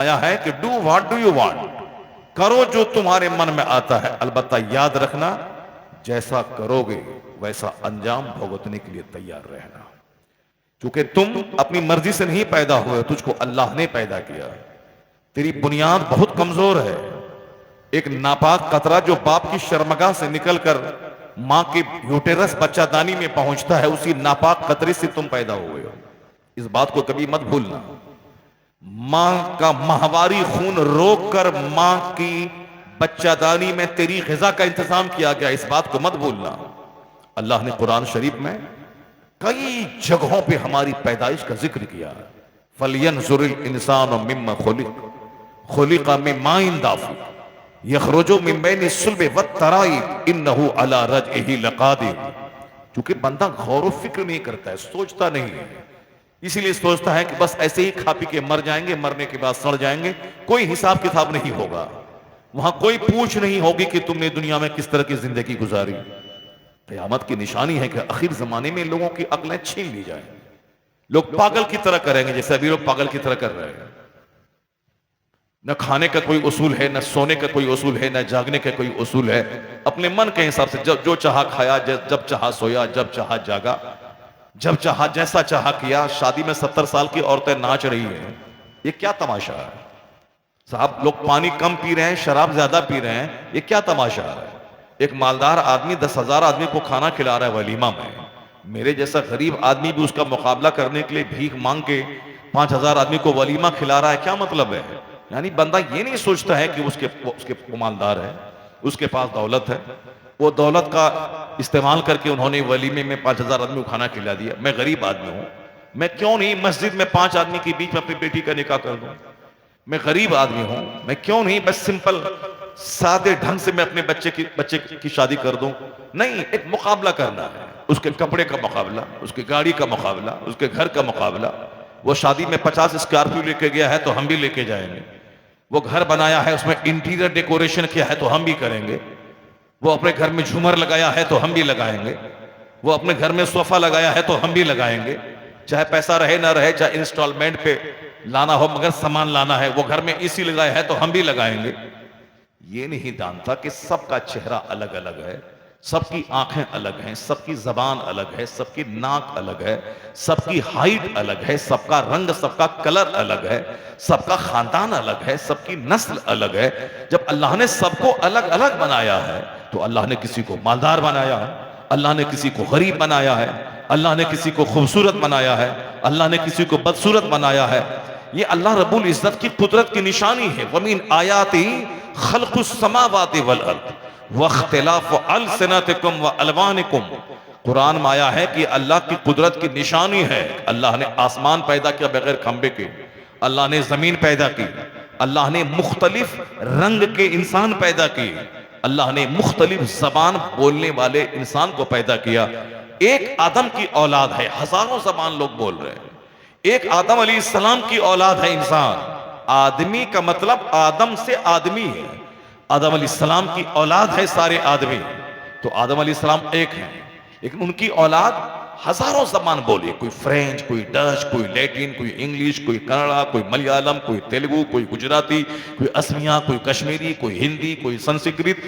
आया है कि do what do you want, करो जो तुम्हारे मन में आता है, अलबत्ता याद रखना जैसा करोगे वैसा अंजाम भुगतने के लिए तैयार रहना। क्योंकि तुम अपनी मर्जी से नहीं पैदा हुए, तुझको अल्लाह ने पैदा किया। तेरी बुनियाद बहुत कमजोर है। एक नापाक कतरा जो बाप की शर्मगाह से निकलकर मां के यूटेरस बच्चादानी में पहुंचता है, उसी नापाक कतरे से तुम पैदा हुए हो। इस बात को कभी मत भूलना। मां का माहवारी खून रोककर मां की बच्चादानी में तेरी ग़िज़ा का इंतजाम किया गया, इस बात को मत भूलना। अल्लाह ने कुरान शरीफ में कई जगहों पे हमारी पैदाइश का जिक्र किया। फलियंजुरिल इंसानु मिम्मा खुलिक़ मिन माइन दाफ़िक़ यख़रुजु मिन बैनि सुल्बि वत्तराइब इन्नहु अला रजइही लक़ादिर। क्योंकि बंदा गौर व फिक्र नहीं करता है, सोचता नहीं है, इसीलिए सोचता है कि बस ऐसे ही खा पी के मर जाएंगे, मरने के बाद सड़ जाएंगे, कोई हिसाब किताब नहीं होगा, वहां कोई पूछ नहीं होगी कि तुमने दुनिया में किस तरह की जिंदगी गुजारी। क़यामत की निशानी है कि आखिर जमाने में लोगों की अक्लें छीन ली जाएंगी, लोग पागल की तरह करेंगे जैसे अभी लोग पागल की तरह कर रहे हैं। न खाने का कोई उसूल है, न सोने का कोई उसूल है, न जागने का कोई उसूल है। अपने मन के हिसाब से जब जो चाहा खाया, जब चाहा सोया, जब चाहा जागा, जब चाहा जैसा चाहा किया। शादी में 70 साल की औरतें नाच रही हैं, ये क्या तमाशा है साहब? लोग पानी कम पी रहे हैं, शराब ज्यादा पी रहे हैं, ये क्या तमाशा है? एक मालदार आदमी 10,000 आदमी को खाना खिला रहा है वलीमा में, मेरे जैसा गरीब आदमी भी उसका मुकाबला करने के लिए भीख मांग के 5,000 आदमी को वलीमा खिला रहा है, क्या मतलब है? यानी बंदा ये नहीं सोचता है कि उसके मालदार है, उसके पास दौलत है, वो दौलत का इस्तेमाल करके उन्होंने वलीमे में 5,000 आदमी को खाना खिला दिया। मैं गरीब आदमी हूं, मैं क्यों नहीं मस्जिद में 5 आदमी के बीच में अपनी बेटी का निकाह कर दूं? मैं गरीब आदमी हूं, मैं क्यों नहीं बस सिंपल सादे ढंग से मैं अपने बच्चे की शादी कर दूं? नहीं, एक मुकाबला करना है, उसके कपड़े का मुकाबला, उसकी गाड़ी का मुकाबला, उसके घर का मुकाबला। वो शादी में 50 स्कॉर्पियो लेके गया है तो हम भी लेके जाएंगे। वो घर बनाया है, उसमें इंटीरियर डेकोरेशन किया है तो हम भी करेंगे। वो अपने घर में झूमर लगाया है तो हम भी लगाएंगे। वो अपने घर में सोफा लगाया है तो हम भी लगाएंगे। चाहे पैसा रहे ना रहे, चाहे इंस्टॉलमेंट पे लाना हो, मगर सामान लाना है। वो घर में एसी लगाया है तो हम भी लगाएंगे। ये नहीं जानता कि सबका चेहरा अलग अलग है, सबकी आंखें अलग हैं, सबकी जबान अलग है, सबकी नाक अलग है, सबकी हाइट अलग है, सबका रंग, सबका कलर अलग है, सबका खानदान अलग है, सबकी नस्ल अलग है। जब अल्लाह ने सबको अलग अलग बनाया है तो अल्लाह ने किसी को मालदार बनाया है, अल्लाह ने किसी को गरीब बनाया है, अल्लाह ने किसी को खूबसूरत बनाया है, अल्लाह ने किसी को बदसूरत बनाया है। ये अल्लाह रब्बुल इज्जत की कुदरत की निशानी है। वमीन आयाती खल्कुस समावाति वल अर्द वख्तिलाफु अलसिनतिकुम व अलवानिकुम। कुरान में आया है कि अल्लाह की कुदरत की निशानी है। अल्लाह ने आसमान पैदा किया बगैर खंबे के, अल्लाह ने जमीन पैदा की, अल्लाह ने मुख्तलिफ रंग के इंसान पैदा किए, अल्लाह ने मुख्तलिफ जबान बोलने वाले इंसान को पैदा किया। एक आदम की औलाद है, हजारों जबान लोग बोल रहे हैं। एक आदम अलैहिस्सलाम की औलाद है इंसान। आदमी का मतलब आदम से आदमी है, आदम अलैहिस्सलाम की औलाद है सारे आदमी। तो आदम अलैहिस्सलाम एक है, लेकिन उनकी औलाद हजारों जबान बोली, कोई फ्रेंच, कोई डच, कोई लैटिन, कोई इंग्लिश, कोई कन्नड़ा, कोई मलयालम, कोई तेलुगु, कोई गुजराती, कोई असमिया, कोई कश्मीरी, कोई हिंदी, कोई संस्कृत,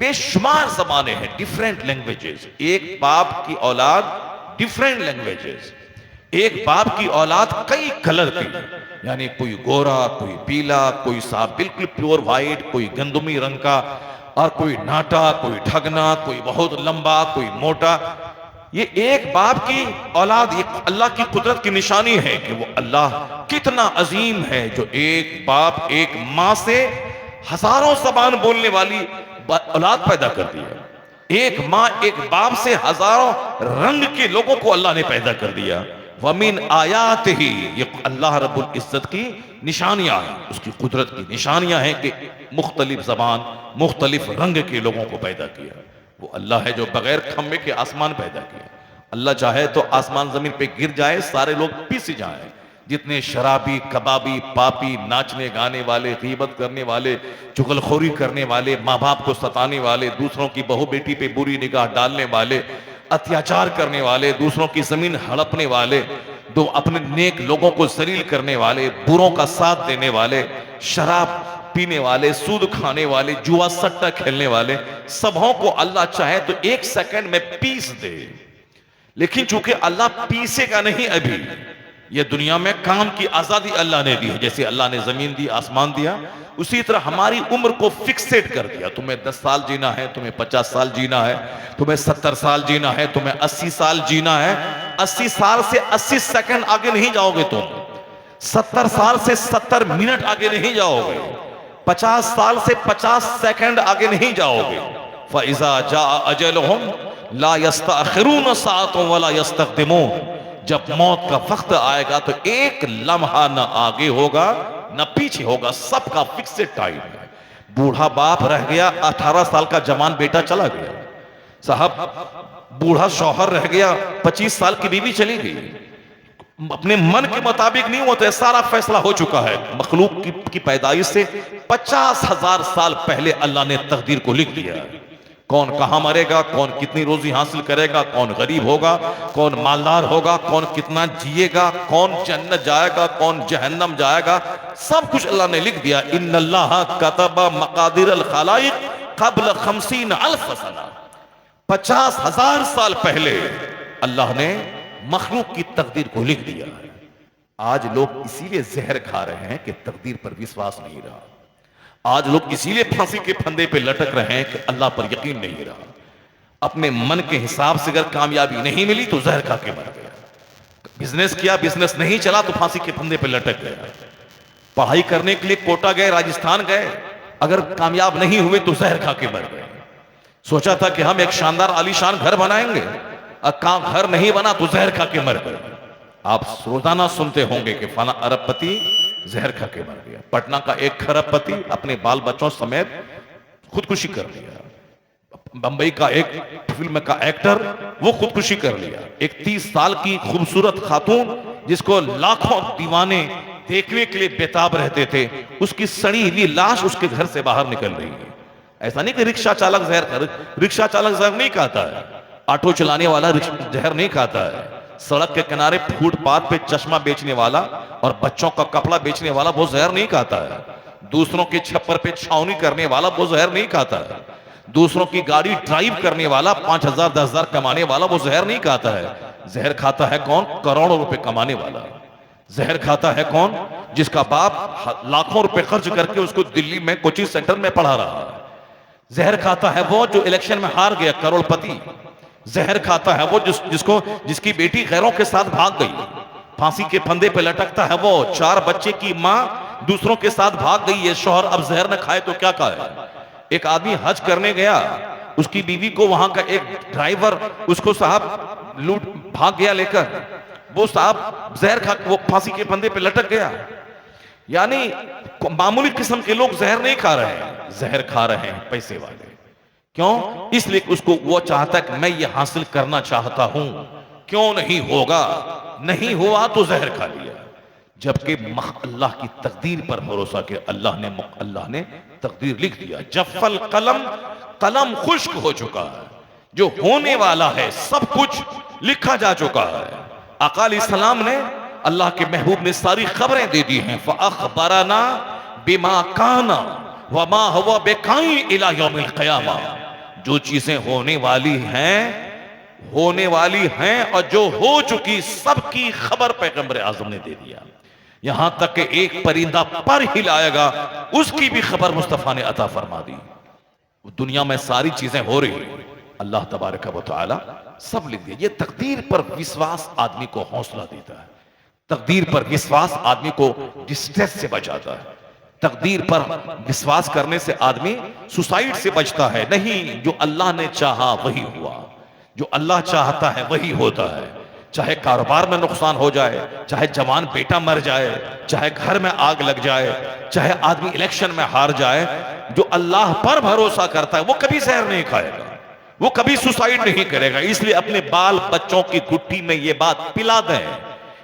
बेशुमार जबानें हैं, डिफरेंट लैंग्वेजेस। एक बाप की औलाद डिफरेंट लैंग्वेजेस, एक बाप की औलाद कई कलर की, यानी कोई गोरा, कोई पीला, कोई साफ बिल्कुल प्योर व्हाइट, कोई गंदमी रंग का, और कोई नाटा, कोई ठगना, कोई बहुत लंबा, कोई मोटा। ये एक बाप की औलाद, ये अल्लाह की कुदरत की निशानी है कि वो अल्लाह कितना अजीम है जो एक बाप एक मां से हजारों जबान बोलने वाली औलाद पैदा कर दी है। एक मां एक बाप से हजारों रंग के लोगों को अल्लाह ने पैदा कर दिया। वमीन आयात ही, ये अल्लाह रब्बुल इज्जत की निशानियां हैं, उसकी कुदरत की निशानियां हैं कि मुख्तलिफ जबान मुख्तलिफ रंग के लोगों को पैदा किया। वो अल्लाह है जो बगैर खम्बे के आसमान पैदा किया। अल्लाह चाहे तो आसमान जमीन पे गिर जाए, सारे लोग पिस जाएं। जितने शराबी, कबाबी, पापी, नाचने गाने वाले, गीबत करने वाले, चुगलखोरी करने वाले, माँ बाप को सताने वाले, दूसरों की बहू बेटी पे बुरी निगाह डालने वाले, अत्याचार करने वाले, दूसरों की जमीन हड़पने वाले, दो अपने नेक लोगों को जलील करने वाले, बुरों का साथ देने वाले, शराब पीने वाले, सूद खाने वाले, जुआ सट्टा खेलने वाले, सबों को अल्लाह चाहे तो 1 सेकंड में पीस दे। लेकिन चूंकि अल्लाह पीसेगा नहीं, अभी ये दुनिया में काम की आजादी अल्लाह ने दी है। जैसे अल्लाह ने जमीन दी, आसमान दिया, उसी तरह हमारी उम्र को फिक्सेट कर दिया। तुम्हें 10 साल जीना है, तुम्हें 50 साल जीना है, तुम्हें 70 साल जीना है, तुम्हें 80 साल जीना है। 80 साल से 80 सेकंड आगे नहीं जाओगे तुम, 70 साल से 70 मिनट आगे नहीं जाओगे, 50 साल से 50 सेकंड आगे नहीं जाओगे। फ़इज़ा जाअ अजलुहुम ला यस्तअखिरून साअतन वला यस्तक़दिमून। जब मौत का वक्त आएगा तो एक लम्हा न आगे होगा न पीछे होगा, सबका फिक्सेड टाइम है। बूढ़ा बाप रह गया, 18 साल का जवान बेटा चला गया, साहब बूढ़ा शौहर रह गया, 25 साल की बीवी चली गई। अपने मन के मुताबिक नहीं होता, सारा फैसला हो चुका है। मखलूक की पैदाइश से 50,000 साल पहले अल्लाह ने तकदीर को लिख दिया। कौन कहां मरेगा, कौन कितनी रोजी हासिल करेगा, कौन गरीब होगा, कौन मालदार होगा, कौन कितना जिएगा, कौन जन्नत जाएगा, कौन जहन्नम जाएगा, सब कुछ अल्लाह ने लिख दिया। इन्नल्लाह कतबा मकादिर अल खलाइक क़ब्ल 50 अल्फ सना। 50,000 साल पहले अल्लाह ने मखलूक की तकदीर को लिख दिया है। आज लोग इसीलिए जहर खा रहे हैं कि तकदीर पर विश्वास नहीं रहा। आज लोग इसीलिए फांसी के फंदे पे लटक रहे हैं कि अल्लाह पर यकीन नहीं रहा। अपने मन के हिसाब से अगर कामयाबी नहीं मिली तो जहर खा के मर गया। बिजनेस किया, बिजनेस नहीं चला तो फांसी के फंदे पे लटक गया। पढ़ाई करने के लिए कोटा गए, राजस्थान गए, अगर कामयाब नहीं हुए तो जहर खा के मर गए। सोचा था कि हम एक शानदार आलीशान घर बनाएंगे, काम घर नहीं बना तो जहर खा के मर गए। आप रोजाना सुनते होंगे कि फला अरबपति जहर खा के मर गया। पटना का एक खरबपति अपने बाल बच्चों समेत खुदकुशी कर लिया। बंबई का एक फिल्म का एक्टर वो खुदकुशी कर लिया। एक 30 साल की खूबसूरत खातून जिसको लाखों दीवाने देखने के लिए बेताब रहते थे, उसकी सड़ी हुई लाश उसके घर से बाहर निकल रही है। ऐसा नहीं कि रिक्शा चालक जहर नहीं खाता है, ऑटो चलाने वाला जहर नहीं खाता है, सड़क के किनारे फुटपाथ पे चश्मा बेचने वाला और बच्चों का कपड़ा बेचने वाला वो जहर नहीं खाता है, दूसरों के छप्पर पे छावनी करने वाला वो जहर नहीं खाता है, दूसरों की गाड़ी ड्राइव करने वाला 5,000 10,000 कमाने वाला वो जहर नहीं खाता है। जहर खाता है कौन? करोड़ों रुपए कमाने वाला। जहर खाता है कौन? जिसका बाप लाखों रुपए खर्च करके उसको दिल्ली में कोचिंग सेंटर में पढ़ा रहा है। जहर खाता है वो जो इलेक्शन में हार गया, करोड़पति। जहर खाता है वो जिसकी बेटी गैरों के साथ भाग गई, फांसी के फंदे पे लटकता है वो। 4 बच्चे की मां दूसरों के साथ भाग गई है, शौहर अब जहर न खाए तो क्या खाए। एक आदमी हज करने गया, उसकी बीवी को वहां का एक ड्राइवर उसको साहब लूट भाग गया लेकर, वो साहब जहर खा वो फांसी के फंदे पे लटक गया। यानी मामूली किस्म के लोग जहर नहीं खा रहे हैं, जहर खा रहे हैं पैसे वाले। क्यों? इसलिए उसको वो चाहता है कि मैं ये हासिल करना चाहता हूं, क्यों नहीं होगा, नहीं हुआ तो जहर खा लिया। जबकि अल्लाह की तकदीर पर भरोसा किया, अल्लाह ने तकदीर लिख दिया। जफ़ल कलम, कलम खुश्क हो चुका है, जो होने वाला है सब कुछ लिखा जा चुका है। आका अलैहिस्सलाम ने, अल्लाह के महबूब ने सारी खबरें दे दी हैं। फ़अख़बरना बिमा काना वमा हुवा बिकाइन इला यौमिल क़ियामा। जो चीजें होने वाली हैं और जो हो चुकी सबकी खबर पैगंबर आज़म ने दे दिया। यहां तक कि एक परिंदा पर हिलाएगा उसकी भी खबर मुस्तफा ने अता फरमा दी। दुनिया में सारी चीजें हो रही हैं, अल्लाह तबारक व तआला सब लिख दिया। ये तकदीर पर विश्वास आदमी को हौसला देता है, तकदीर पर विश्वास आदमी को डिस्ट्रेस से बचाता है, तकदीर पर विश्वास करने से आदमी सुसाइड से बचता है। नहीं, जो अल्लाह ने चाहा वही हुआ, जो अल्लाह चाहता है वही होता है। चाहे कारोबार में नुकसान हो जाए, चाहे जवान बेटा मर जाए, चाहे घर में आग लग जाए, चाहे आदमी इलेक्शन में हार जाए, जो अल्लाह पर भरोसा करता है वो कभी जहर नहीं खाएगा, वो कभी सुसाइड नहीं करेगा। इसलिए अपने बाल बच्चों की गुट्ठी में ये बात पिला दें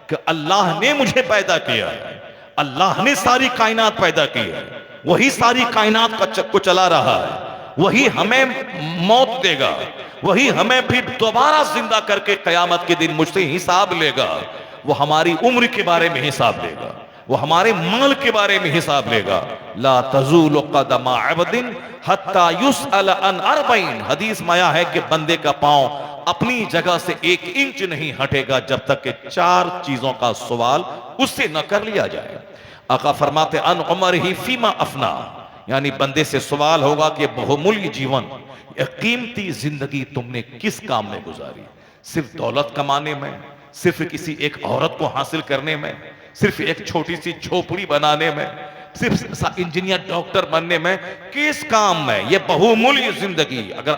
कि अल्लाह ने मुझे पैदा किया है, अल्लाह ने सारी कायनात पैदा की है, वही सारी कायनात को चला रहा है, वही हमें मौत देगा, वही हमें फिर दोबारा जिंदा करके कयामत के दिन मुझसे हिसाब लेगा। वो हमारी उम्र के बारे में हिसाब लेगा, वो हमारे माल के बारे में हिसाब लेगा। ला तज़ूलु क़दमा अब्दिन हत्ता युसअल अन अर्बईन, हदीस में आया है कि बंदे का पांव अपनी जगह से 1 इंच नहीं हटेगा जब तक कि 4 चीजों का सवाल उससे न कर लिया जाए। आका फरमाते अन उमर ही फीमा अफना, यानी बंदे से सवाल होगा कि बहुमूल्य जीवन, कीमती जिंदगी तुमने किस काम में गुजारी? सिर्फ दौलत कमाने में, सिर्फ किसी एक औरत को हासिल करने में, सिर्फ एक छोटी सी झोपड़ी बनाने में, सिर्फ इंजीनियर डॉक्टर बनने में, किस काम में? ये बहुमूल्य जिंदगी अगर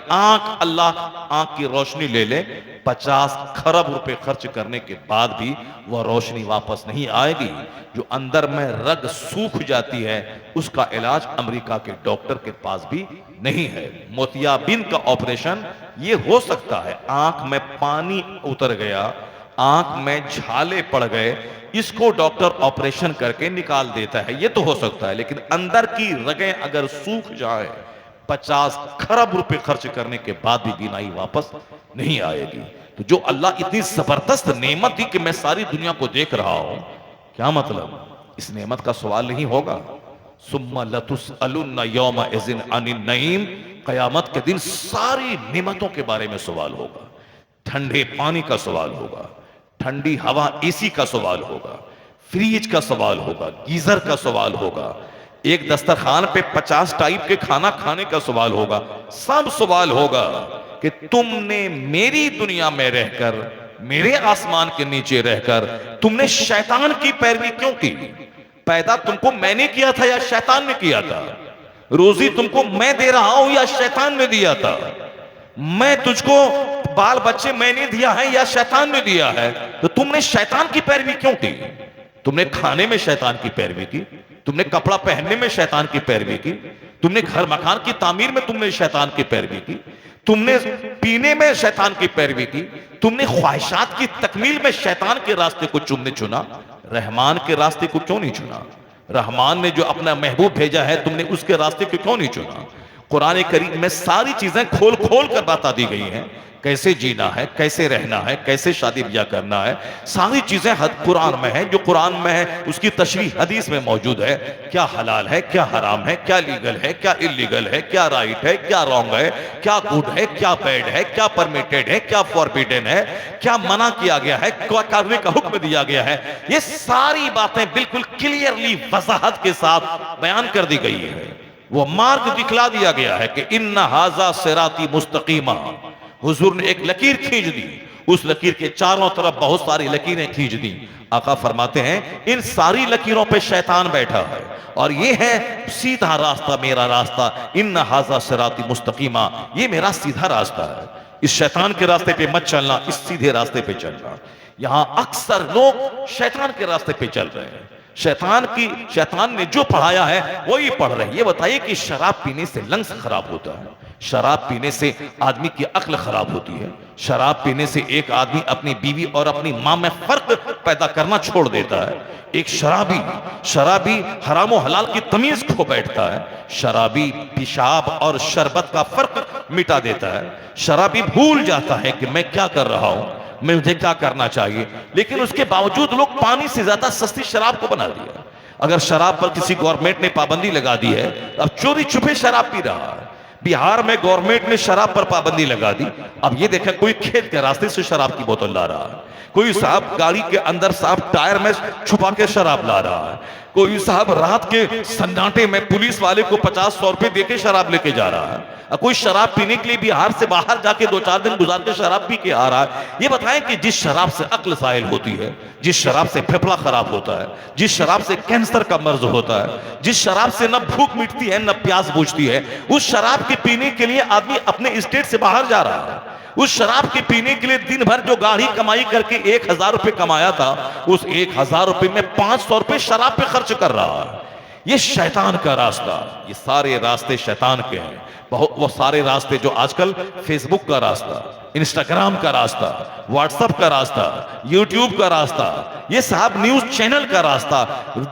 अल्लाह आंख की रोशनी ले ले, 50 खरब रुपए खर्च करने के बाद भी वह रोशनी वापस नहीं आएगी। जो अंदर में रग सूख जाती है उसका इलाज अमेरिका के डॉक्टर के पास भी नहीं है। मोतियाबिंद का ऑपरेशन ये हो सकता है, आंख में पानी उतर गया, आंख में झाले पड़ गए, इसको डॉक्टर ऑपरेशन करके निकाल देता है, ये तो हो सकता है। लेकिन अंदर की रगें अगर सूख जाए, 50 खरब रुपए खर्च करने के बाद भी बीनाई वापस नहीं आएगी। तो जो अल्लाह इतनी जबरदस्त नेमत दी कि मैं सारी दुनिया को देख रहा हूं, क्या मतलब? इस नेमत का सवाल नहीं होगा? सुम्मा लतुसअलुन्ना यौमा इज़िन अनिन नईम, कयामत के दिन सारी नेमतों के बारे में सवाल होगा। ठंडे पानी का सवाल होगा, ठंडी हवा एसी का सवाल होगा, फ्रिज का सवाल होगा, गीजर का सवाल होगा, एक दस्तरखान पे 50 टाइप के खाना खाने का सवाल होगा। सब सवाल होगा कि तुमने मेरी दुनिया में रहकर, मेरे आसमान के नीचे रहकर तुमने शैतान की पैरवी क्यों की? पैदा तुमको मैंने किया था या शैतान ने किया था? रोजी तुमको मैं दे रहा हूं या शैतान ने दिया था? मैं तुझको बाल बच्चे मैंने दिया है या शैतान ने दिया है? तो तुमने शैतान की पैरवी क्यों की? तुमने खाने में शैतान की पैरवी की, तुमने कपड़ा पहनने में शैतान की पैरवी की, तुमने घर मकान की तामीर में तुमने शैतान की पैरवी की, तुमने पीने में शैतान की पैरवी की, तुमने ख्वाहिशात की तकमील में शैतान के रास्ते को तुमने चुना, रहमान के रास्ते को क्यों नहीं चुना? रहमान ने जो अपना महबूब भेजा है, तुमने उसके रास्ते को क्यों नहीं चुना? कुरान करीम में सारी चीजें खोल खोल कर बता दी गई हैं, कैसे जीना है, कैसे रहना है, कैसे शादी ब्याह करना है, सारी चीजें कुरान में है। जो कुरान में है उसकी तशरीह हदीस में मौजूद है। क्या हलाल है, क्या हराम है, क्या लीगल है, क्या इलीगल है, क्या राइट है, क्या रॉन्ग है, क्या गुड है, क्या बैड है, क्या परमिटेड है, क्या फॉरबिडन है, क्या मना किया गया है, क्या करने का हुक्म दिया गया है, ये सारी बातें बिल्कुल क्लियरली वजाहत के साथ बयान कर दी गई है। वो मार्ग दिखला दिया गया है कि इन्ना हाजा सिराती मुस्तकीमा, हुजूर ने एक लकीर खींच दी, उस लकीर के चारों तरफ बहुत सारी लकीरें खींच दी। आका फरमाते हैं इन सारी लकीरों पे शैतान बैठा है और ये है सीधा रास्ता, मेरा रास्ता। इन्ना हाजा सिराती मुस्तकीमा, ये मेरा सीधा रास्ता है, इस शैतान के रास्ते पे मत चलना, इस सीधे रास्ते पे चलना। यहां अक्सर लोग शैतान के रास्ते पे चल रहे हैं, शैतान ने जो पढ़ाया है वही पढ़ रहे हैं। ये बताइए कि शराब पीने से लंग्स खराब होता है, शराब पीने से आदमी की अक्ल खराब होती है, शराब पीने से एक आदमी अपनी बीवी और अपनी मां में फर्क पैदा करना छोड़ देता है। एक शराबी हराम और हलाल की तमीज खो बैठता है, शराबी पेशाब और शरबत का फर्क मिटा देता है, शराबी भूल जाता है कि मैं क्या कर रहा हूं, मुझे क्या करना चाहिए। लेकिन उसके बावजूद लोग पानी से ज्यादा सस्ती शराब को बना दिया। अगर शराब पर किसी गवर्नमेंट ने पाबंदी लगा दी है, अब चोरी छुपे शराब पी रहा है। बिहार में गवर्नमेंट ने शराब पर पाबंदी लगा दी, अब ये देखें कोई खेत के रास्ते से शराब की बोतल ला रहा है, कोई साहब गाड़ी के अंदर साहब टायर में छुपा के शराब ला रहा है, कोई साहब रात के सन्नाटे में पुलिस वाले को 50-100 रुपए देके शराब लेके जा रहा है, कोई शराब पीने के लिए बिहार से बाहर जाके 2-4 दिन गुजार के शराब पी के आ रहा है। ये बताएं कि जिस शराब से अक्ल साइल होती है, जिस शराब से फेफड़ा खराब होता है, जिस शराब से कैंसर का मर्ज होता है, जिस शराब से न भूख मिटती है न प्यास बुझती है, उस शराब के पीने के लिए आदमी अपने स्टेट से बाहर जा रहा है। उस शराब के पीने के लिए दिन भर जो गाड़ी कमाई करके 1000 रुपए कमाया था, उस 1000 रुपए में 500 रुपए शराब पे खर्च कर रहा है। ये शैतान का रास्ता, ये सारे रास्ते शैतान के हैं। वो सारे रास्ते जो आजकल फेसबुक का रास्ता, इंस्टाग्राम का रास्ता, व्हाट्सएप का रास्ता, यूट्यूब का रास्ता, ये साहब न्यूज चैनल का रास्ता,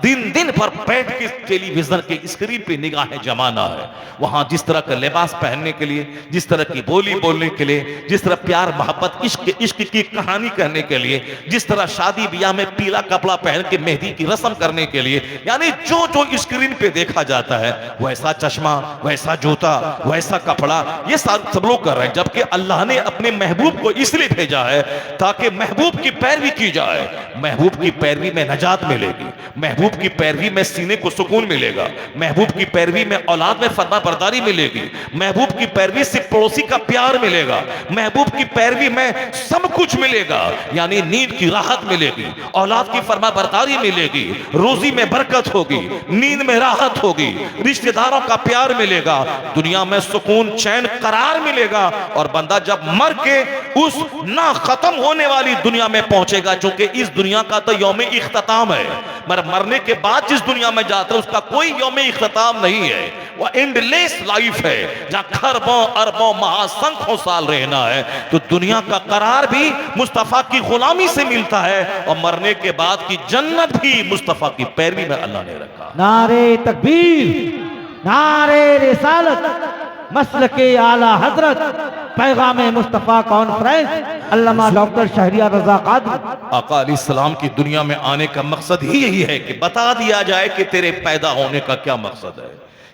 दिन दिन भर बैठ के टेलीविजन के स्क्रीन पे निगाहें जमाना है। वहां जिस तरह का लिबास पहनने के लिए, जिस तरह की बोली बोलने के लिए, जिस तरह प्यार मोहब्बत इश्क की कहानी कहने के लिए, जिस तरह शादी ब्याह में पीला कपड़ा पहन के मेहंदी की रस्म करने के लिए, यानी जो जो स्क्रीन पे देखा जाता है वैसा चश्मा, वैसा जूता, वैसा कपड़ा, ये सब लोग कर रहे हैं। जबकि अल्लाह ने अपने महबूब को इसलिए भेजा है ताकि महबूब की पैरवी की जाए। महबूब की पैरवी में नजात मिलेगी, महबूब की पैरवी में सीने को सुकून मिलेगा, महबूब की पैरवी में औलाद में फरमाबरदारी मिलेगी, महबूब की पैरवी से पड़ोसी का प्यार मिलेगा, महबूब की पैरवी में सब कुछ मिलेगा। यानी नींद की राहत मिलेगी, औलाद की फरमाबरदारी मिलेगी, रोजी में बरकत होगी, नींद में राहत होगी, रिश्तेदारों का प्यार मिलेगा, दुनिया में सुकून चैन करार मिलेगा। और बंदा जब मर के उस ना खत्म होने वाली दुनिया में पहुंचेगा, चूंकि इस दुनिया का तो यौम इख्तिताम है, मरने के बाद जिस दुनिया में जाता है उसका कोई यौम इख्तिताम नहीं है, वो एंडलेस लाइफ है जहां खरबों अरबों महासंख्यों साल रहना है। तो दुनिया का करार भी मुस्तफा की गुलामी से मिलता है और मरने के बाद की जन्नत भी मुस्तफा की पैरवी में अल्लाह ने रखा। नारे तकबीर, नारे रिसालत, मसलके आला हजरत, पैगाम मुस्तफा कॉन्फ्रेंस, अल्लामा डॉक्टर शहरियार रजा कादरी। आका अलैहिस्सलाम की दुनिया में आने का मकसद ही यही है कि बता दिया जाए कि तेरे पैदा होने का क्या मकसद है,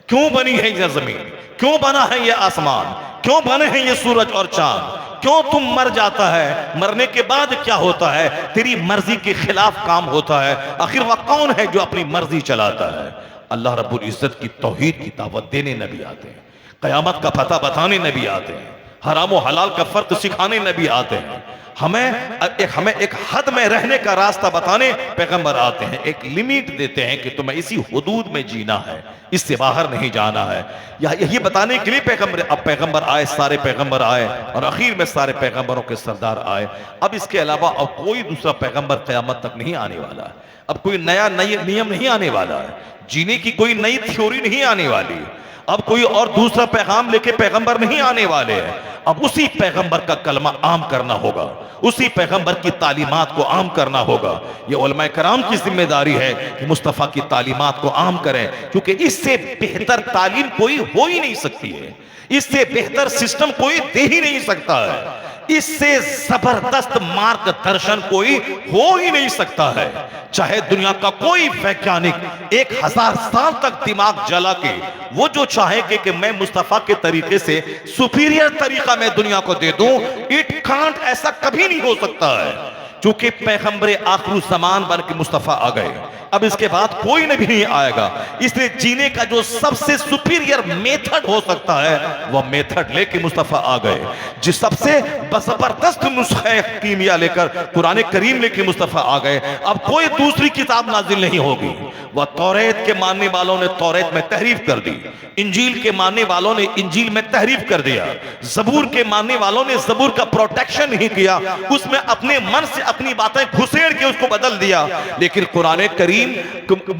क्यों बनी है यह जमीन, क्यों बना है यह आसमान, क्यों बने हैं ये सूरज और चांद, क्यों तुम मर जाता है, मरने के बाद क्या होता है, तेरी मर्जी के खिलाफ काम होता है, आखिर वह कौन है जो अपनी मर्जी चलाता है। अल्लाह रब्बुल इज्जत की तौहीद की दावत देने नबी आते हैं, कयामत का पता बताने नबी आते हैं, हराम और हलाल का फर्क सिखाने नबी आते हैं, हमें एक हद में रहने का रास्ता बताने पैगंबर आते हैं, एक लिमिट देते हैं कि तुम्हें इसी हुदूद में जीना है, इससे बाहर नहीं जाना है। या यही बताने के लिए पैगंबर आए, सारे पैगंबर आए और आखिर में सारे पैगंबरों के सरदार आए। अब इसके अलावा अब कोई दूसरा पैगंबर क़यामत तक नहीं आने वाला है, अब कोई नया नियम नहीं आने वाला है, जीने की कोई नई थ्योरी नहीं आने वाली, अब कोई और दूसरा पैगाम लेके पैगंबर नहीं आने वाले हैं। अब उसी पैगंबर का कलमा आम करना होगा, उसी पैगंबर की तालीमात को आम करना होगा। ये उलमाए कराम की जिम्मेदारी है कि मुस्तफ़ा की तालीमात को आम करें, क्योंकि इससे बेहतर तालीम कोई हो ही नहीं सकती है, इससे बेहतर सिस्टम कोई दे ही नहीं सकता है, इससे जबरदस्त मार्गदर्शन कोई हो ही नहीं सकता है। चाहे दुनिया का कोई वैज्ञानिक 1000 साल तक दिमाग जला के वो जो चाहे कि मैं मुस्तफा के तरीके से सुपीरियर तरीका मैं दुनिया को दे दूं, इट कांट, ऐसा कभी नहीं हो सकता है, क्योंकि पैगंबर आखिर ज़मान बन के मुस्तफा आ गए, अब इसके बाद कोई नबी नहीं आएगा। इसलिए जीने का जो सबसे सुपीरियर मेथड हो सकता है वह मेथड लेके मुस्तफा आ गए, जिस सबसे जबरदस्त नुस्खे कीमिया लेकर कुरान करीम लेके मुस्तफा आ गए। अब कोई दूसरी किताब नाजिल नहीं होगी। वह तौरेत के मानने वालों ने तौरेत में तहरीफ कर दी, इंजील के मानने वालों ने इंजील में तहरीफ कर दिया, जबूर के मानने वालों ने जबूर का प्रोटेक्शन नहीं किया, उसमें अपने मन से अपनी बातें घुसेड़ के उसको बदल दिया। लेकिन कुरान करीम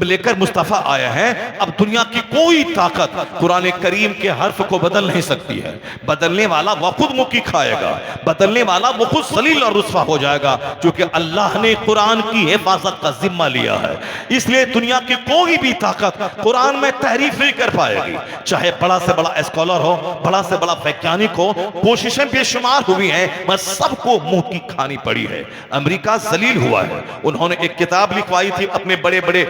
लेकर मुस्तफा आया है, अब दुनिया की कोई ताकत कुरान करीम के हर्फ को बदल नहीं सकती है। बदलने वाला वह खुद मुक्की खाएगा, बदलने वाला वो खुद सलील और रुस्वा हो जाएगा, क्योंकि अल्लाह ने कुरान की हिफाजत का जिम्मा लिया है। इसलिए दुनिया की कोई भी ताकत कुरान में तहरीफ नहीं कर पाएगी, चाहे बड़ा से बड़ा स्कॉलर हो, बड़ा से बड़ा वैज्ञानिक हो, कोशिशें बेशुमार हुई हैं, मगर सबको मुंह की खानी पड़ी है। अमेरिका जलील हुआ है, उन्होंने एक किताब लिखवाई थी अपने बड़े बड़े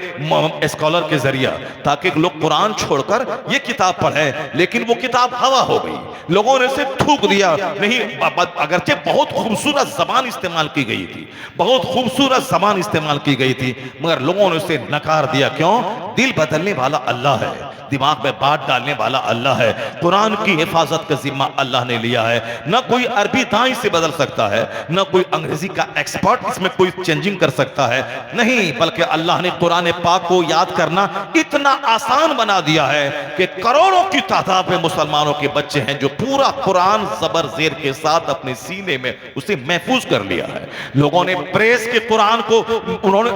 स्कॉलर के जरिए, ताकि लोग कुरान छोड़कर ये किताब पढ़ें, लेकिन वो किताब हवा हो गई, लोगों ने इसे थूक दिया। नहीं, अगरचे बहुत खूबसूरत जबान इस्तेमाल की गई थी, बहुत खूबसूरत जबान इस्तेमाल की गई थी, मगर लोगों ने उसे नकार दिया। क्यों? दिल बदलने वाला अल्लाह है, दिमाग में बात डालने वाला अल्लाह है, कुरान की हिफाजत का जिम्मा अल्लाह ने लिया है। न कोई अरबी दाई से बदल सकता है, न कोई अंग्रेजी का एक्सपर्ट इसमें कोई चेंजिंग कर सकता है, नहीं, बल्कि अल्लाह ने ने कुरान पाक को याद करना इतना आसान बना दिया है कि करोड़ों की तादाद में मुसलमानों के बच्चे हैं जो पूरा कुरान जबर जेर के साथ अपने सीने में उसे महफूज कर लिया है। लोगों ने प्रेस के कुरान को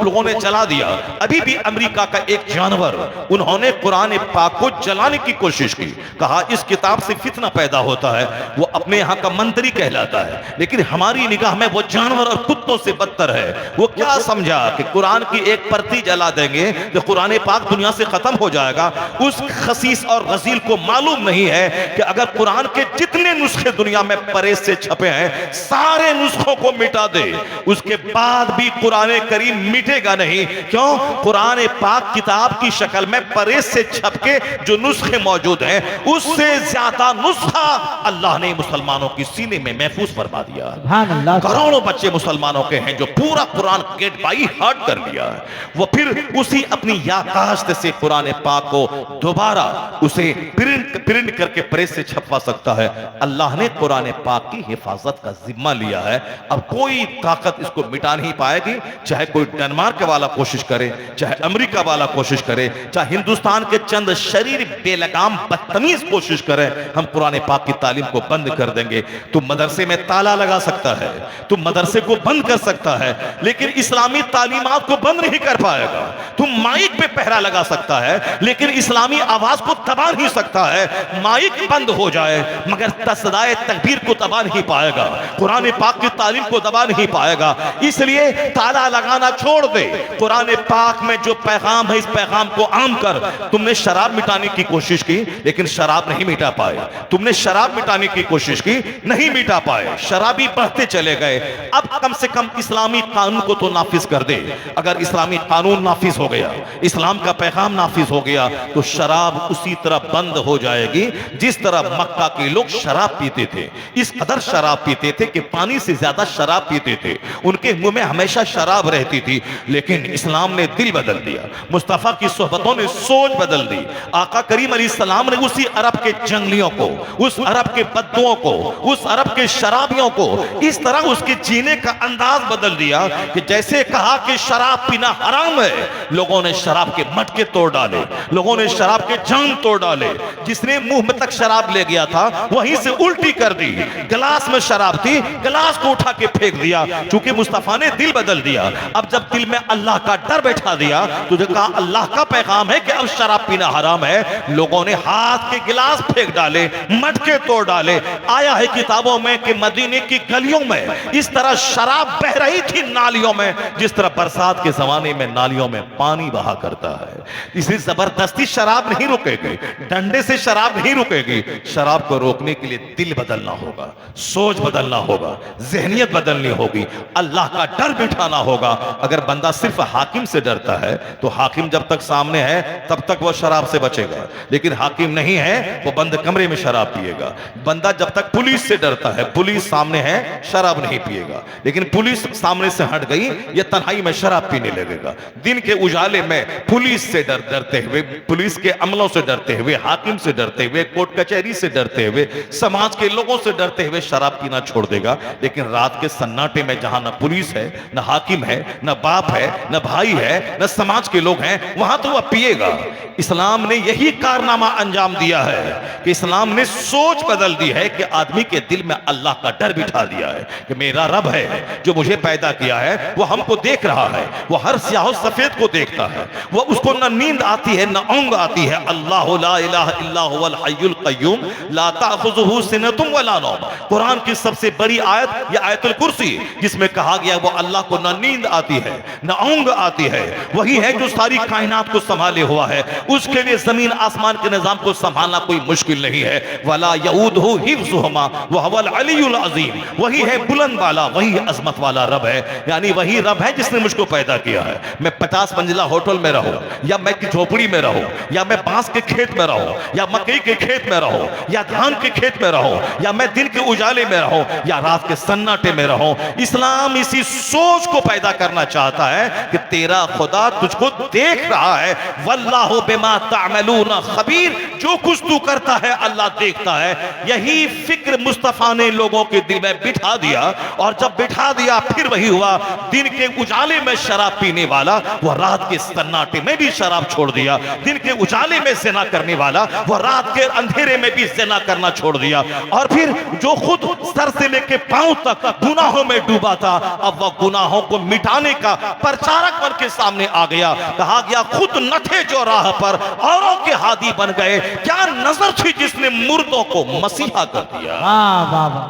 लोगों ने जला दिया। अभी भी अमेरिका का एक जानवर, उन्होंने कुरान पाक को जलाने की कोशिश की, कहा इस किताब से फितना पैदा होता है, वो अपने यहां का मंत्री कहलाता है, लेकिन हमारी निगाह में वो जानवर और कुत्तों से बदतर है। वो क्या समझा कि कुरान की एक प्रति जला देंगे तो कुरान पाक दुनिया से खत्म हो जाएगा। उस खसीस और गजील को मालूम नहीं है कि अगर कुरान के जितने नुस्खे दुनिया में प्रेस से छपे हैं सारे नुस्खों को मिटा दे, उसके बाद भी कुरान करीम मिटेगा नहीं। क्यों? कुरान पाक किताब की शक्ल में प्रेस से छपके जो नुस्खे मौजूद हैं उससे ज्यादा नुस्खा अल्लाह ने मुसलमानों की सीने में महफूज फरमा दिया। करोड़ों बच्चे मुसलमानों के हैं जो पूरा कुरान गेट बाई हार्ट कर लिया है। वो फिर उसी अपनी याददाश्त से कुरान पाक को दोबारा उसे प्रिंट करके प्रेस से छपवा सकता है। अल्लाह ने कुरान पाक की हिफाजत का जिम्मा लिया है। अब कोई ताकत इसको मिटा नहीं पाएगी, चाहे कोई डेनमार्क वाला कोशिश करे, चाहे अमेरिका वाला कोशिश करे, चाहे हिंदुस्तान के चंद शरीर बेलगाम बदतमीज कोशिश करें, हम कुरान पाक की तालीम को बंद कर देंगे। तुम मदरसे में ताला लगा सकता है, तुम मदरसे को बंद कर सकता है, लेकिन इस्लामी तालीमात को बंद नहीं कर पाएगा। तुम माइक पे पहरा लगा सकता है, लेकिन इस्लामी आवाज को दबा नहीं सकता है। माइक बंद हो जाए मगर तसदाए तकबीर को दबा नहीं पाएगा, कुरान पाक की तालीम को दबा नहीं पाएगा। इसलिए ताला लगाना छोड़ दे। कुरान पाक में जो पैगाम है इस पैगाम को आम कर। तुमने शराब मिटाने की कोशिश की लेकिन शराब नहीं मिटा पाए, तुमने शराब मिटाने की कोशिश की नहीं मिटा पाए, शराबी बढ़ते चले गए। अब कम से कम इस्लामी कानून को तो नाफिज कर दे। अगर इस्लामी कानून नाफिज हो गया, इस्लाम का पैगाम नाफिज हो गया तो शराब उसी तरह बंद हो जाएगी जिस तरह मक्का के लोग शराब पीते थे। इस कदर शराब पीते थे कि पानी से ज्यादा शराब पीते थे, उनके मुंह में हमेशा शराब रहती थी। लेकिन इस्लाम ने दिल बदल दिया, मुस्तफा की सोहबतों ने सोच बदल दी। आका करीम अलैहिस्सलाम ने उसी अरब के जंगलियों को, उस अरब के बद्दुओं को, उस अरब के शराबियों को इस तरह उसके जीने का अंदाज बदल दिया कि जैसे कहा कि शराब पीना हराम है, लोगों ने शराब के मटके तोड़ डाले, लोगों ने शराब के जाम तोड़ डाले। जिसने मुंह में तक शराब ले गया था वहीं से उल्टी कर दी। गिलास में शराब थी, गिलास को उठा के फेंक दिया, क्योंकि मुस्तफा ने दिल बदल दिया। अब जब दिल में अल्लाह का डर बैठा दिया तो जो कहा अल्लाह का पैगाम है कि अब शराब पीना हराम है, लोगों ने हाथ के गिलास फेंक डाले, मटके तोड़ डाले। आया है किताबों में कि मदीने की गलियों में इस तरह शराब बह रही थी नालियों में, जिस तरह बरसात के जमाने में नालियों में पानी बहा करता है। इसलिए जबरदस्ती शराब नहीं रुकेगी, डंडे से शराब नहीं रुकेगी। शराब को रोकने के लिए दिल बदलना होगा, सोच बदलना होगा, जहनियत बदलनी होगी, अल्लाह का डर बिठाना होगा। अगर बंदा सिर्फ हाकिम से डरता है तो हाकिम जब तक सामने है तब तक वो शराब से बचेगा, लेकिन हाकिम नहीं है वो बंद कमरे में शराब पिएगा। बंदा जब तक पुलिस से डरता है, पुलिस सामने है, शराब नहीं पिएगा, लेकिन पुलिस सामने से हट गई ये तन्हाई में शराब पीने लगेगा। दिन के उजाले में पुलिस से डरते हुए, पुलिस के अमलों से डरते हुए, हाकिम से डरते हुए, कोर्ट कचहरी से डरते हुए, समाज के लोगों से डरते हुए शराब पीना छोड़ देगा। लेकिन रात के सन्नाटे में जहां न पुलिस है, न हाकिम है, न बाप है, न भाई है, न समाज के लोग हैं, वहां तो वह पिएगा। इस्लाम ने यही कारनामा अंजाम दिया है कि इस्लाम ने सोच बदल दी है कि आदमी के दिल में अल्लाह का डर बिठा दिया है कि मेरा रब है जो मुझे पैदा किया है, वो हमको देख रहा है, वो हर स्याह सफेद को देखता है, वो उसको न नींद आती है न ऊंघ आती है। अल्लाह ला इलाहा इल्ला हुवल हय्युल क़य्यूम ला ताख़ुज़ुहु सिनतुम वला नौम। कुरान की सबसे बड़ी आयत ये आयतुल कुर्सी, जिसमें कहा गया वो अल्लाह को न नींद आती है न ऊंघ आती है, वही है जो सारी कायनात को संभाले हुआ है। उसके लिए जमीन आसमान के निजाम को संभालना कोई मुश्किल नहीं है। वला यऊदुहु हिफ्ज़ुहुमा व हुवल अलीयुल अज़ीम। वही है बुलंद वाला, वही अजमत वाला रब है, यानी वही रब है जिसने मुझको पैदा किया है। मैं 50 मंजिला होटल में रहूं, या मैं झोपड़ी में रहूं, या मैं बांस के खेत में रहूं, या या मकई के खेत में रहो, या धान के खेत में रहो, या मैं दिन के उजाले में रहूं या रात के सन्नाटे में रहूं, इस्लाम इसी सोच को पैदा करना चाहता है कि तेरा खुदा तुझको देख रहा है। वल्लाहु बिमा तामलून खबीर, जो कुछ तू करता है अल्लाह देखता है। यही फिक्र मुस्तफा ने लोगों के दिल में बिठा दिया, और जब बिठा दिया फिर वही हुआ, दिन के उजाले में शराब पीने वाला वह रात के सन्नाटे में भी शराब छोड़ दिया, दिन के उजाले में ज़िना करने वाला वह रात के अंधेरे में भी ज़िना करना छोड़ दिया, और फिर जो खुद सर से लेके पांव तक गुनाहों में डूबा था अब वह गुनाहों को मिटाने का प्रचारक बन के सामने आ गया। कहा गया खुद न थे जो राह पर औरों के हादी बन गए, क्या नजर थी जिसने मुर्दों को मसीहा कर दिया। वाह वाह वाह।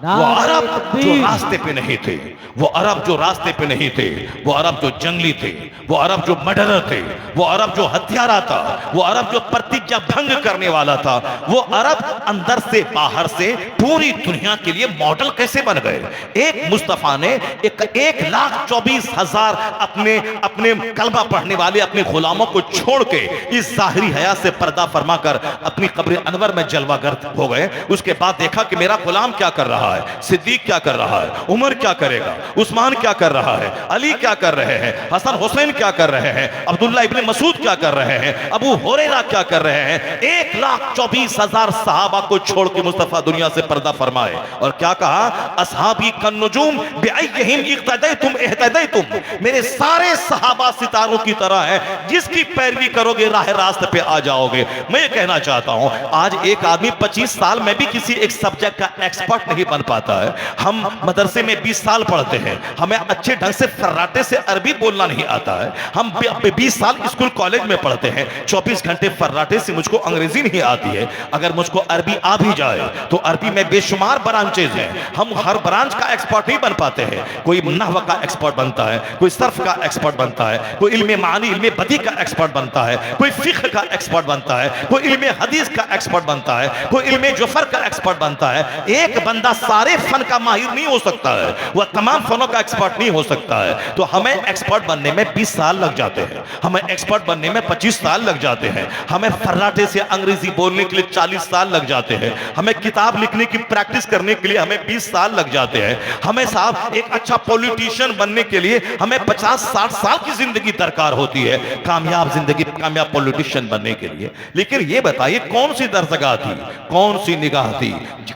वो अरब जो रास्ते पे नहीं थे, वो अरब जो रास्ते पे नहीं थे, वो अरब जो जंगली थे, वो अरब जो मर्डरर थे, वो अरब जो हत्यारा था, वो अरब जो प्रतिज्ञा भंग करने वाला था, वो अरब अंदर से बाहर से पूरी दुनिया के लिए मॉडल कैसे बन गए। एक मुस्तफा ने 1,24,000 अपने अपने कलमा पढ़ने वाले अपने गुलामों को छोड़ के इस जाहिरी हया से पर्दा फरमाकर अपनी कब्र अनवर में जलवागर हो गए। उसके बाद देखा कि मेरा गुलाम क्या कर रहा है, सिद्दीक क्या कर रहा है, उमर क्या करेगा, उस्मान क्या कर रहा है, अली क्या कर रहे हैं, हसन हुसैन क्या कर रहे हैं, अब्दुल्ला इब्ने मसूद क्या कर रहे हैं, अबू हुरैरा क्या कर रहे हैं। 1,24,000 सहाबा को छोड़ के मुस्तफा दुनिया से पर्दा फरमाए और क्या कहा, असहाबी कन्नुजूम बिअय्यिहिम इक्तदैतुम इहतदैतुम, मेरे सारे सहाबा सितारों की तरह है, जिसकी पैरवी करोगे राह रास्ते पे आ जाओगे। मैं ये कहना चाहता हूं आज एक आदमी 25 साल में भी किसी एक सब्जेक्ट का एक्सपर्ट नहीं बन पाता है। हम मदरसे में 20 साल पढ़ते हैं, हमें अच्छे ढंग से फर्राटे से अरबी बोलना नहीं आता है। हम 20 साल स्कूल कॉलेज में पढ़ते हैं, 24 घंटे फर्राटे से मुझको अंग्रेजी नहीं आती है। अगर मुझको अरबी आ भी जाए तो अरबी में बेशुमार ब्रांचेज हैं, हम हर ब्रांच का एक्सपर्ट नहीं बन पाते हैं। कोई नहव का एक्सपर्ट बनता है, कोई सर्फ का एक्सपर्ट बनता है, कोई इल्मे मानी इल्मे बदी का एक्सपर्ट बनता है, कोई फिक्र का एक्सपर्ट बनता है, कोई इल्मे हदीस का एक्सपर्ट बनता है, कोई इल्मे जुफर का एक्सपर्ट बनता है। एक बंदा सारे फन का माहिर नहीं हो सकता है, वह तमाम फनों का एक्सपर्ट नहीं हो सकता है। तो हमें एक्सपर्ट बनने में 20 साल लग जाते हैं, हमें एक्सपर्ट बनने में 25 साल लग जाते हैं, हमें फर्राटे से अंग्रेजी बोलने के लिए 40 साल लग जाते हैं, हमें किताब लिखने की प्रैक्टिस करने के लिए हमें 20 साल लग जाते हैं, हमें साहब एक अच्छा पॉलिटिशियन बनने के लिए हमें 50-60 साल की जिंदगी दरकार होती है, कामयाब जिंदगी, कामयाब पॉलिटिशियन बनने के लिए। लेकिन ये बताइए कौन सी दरजगाह थी, कौन सी निगाह थी,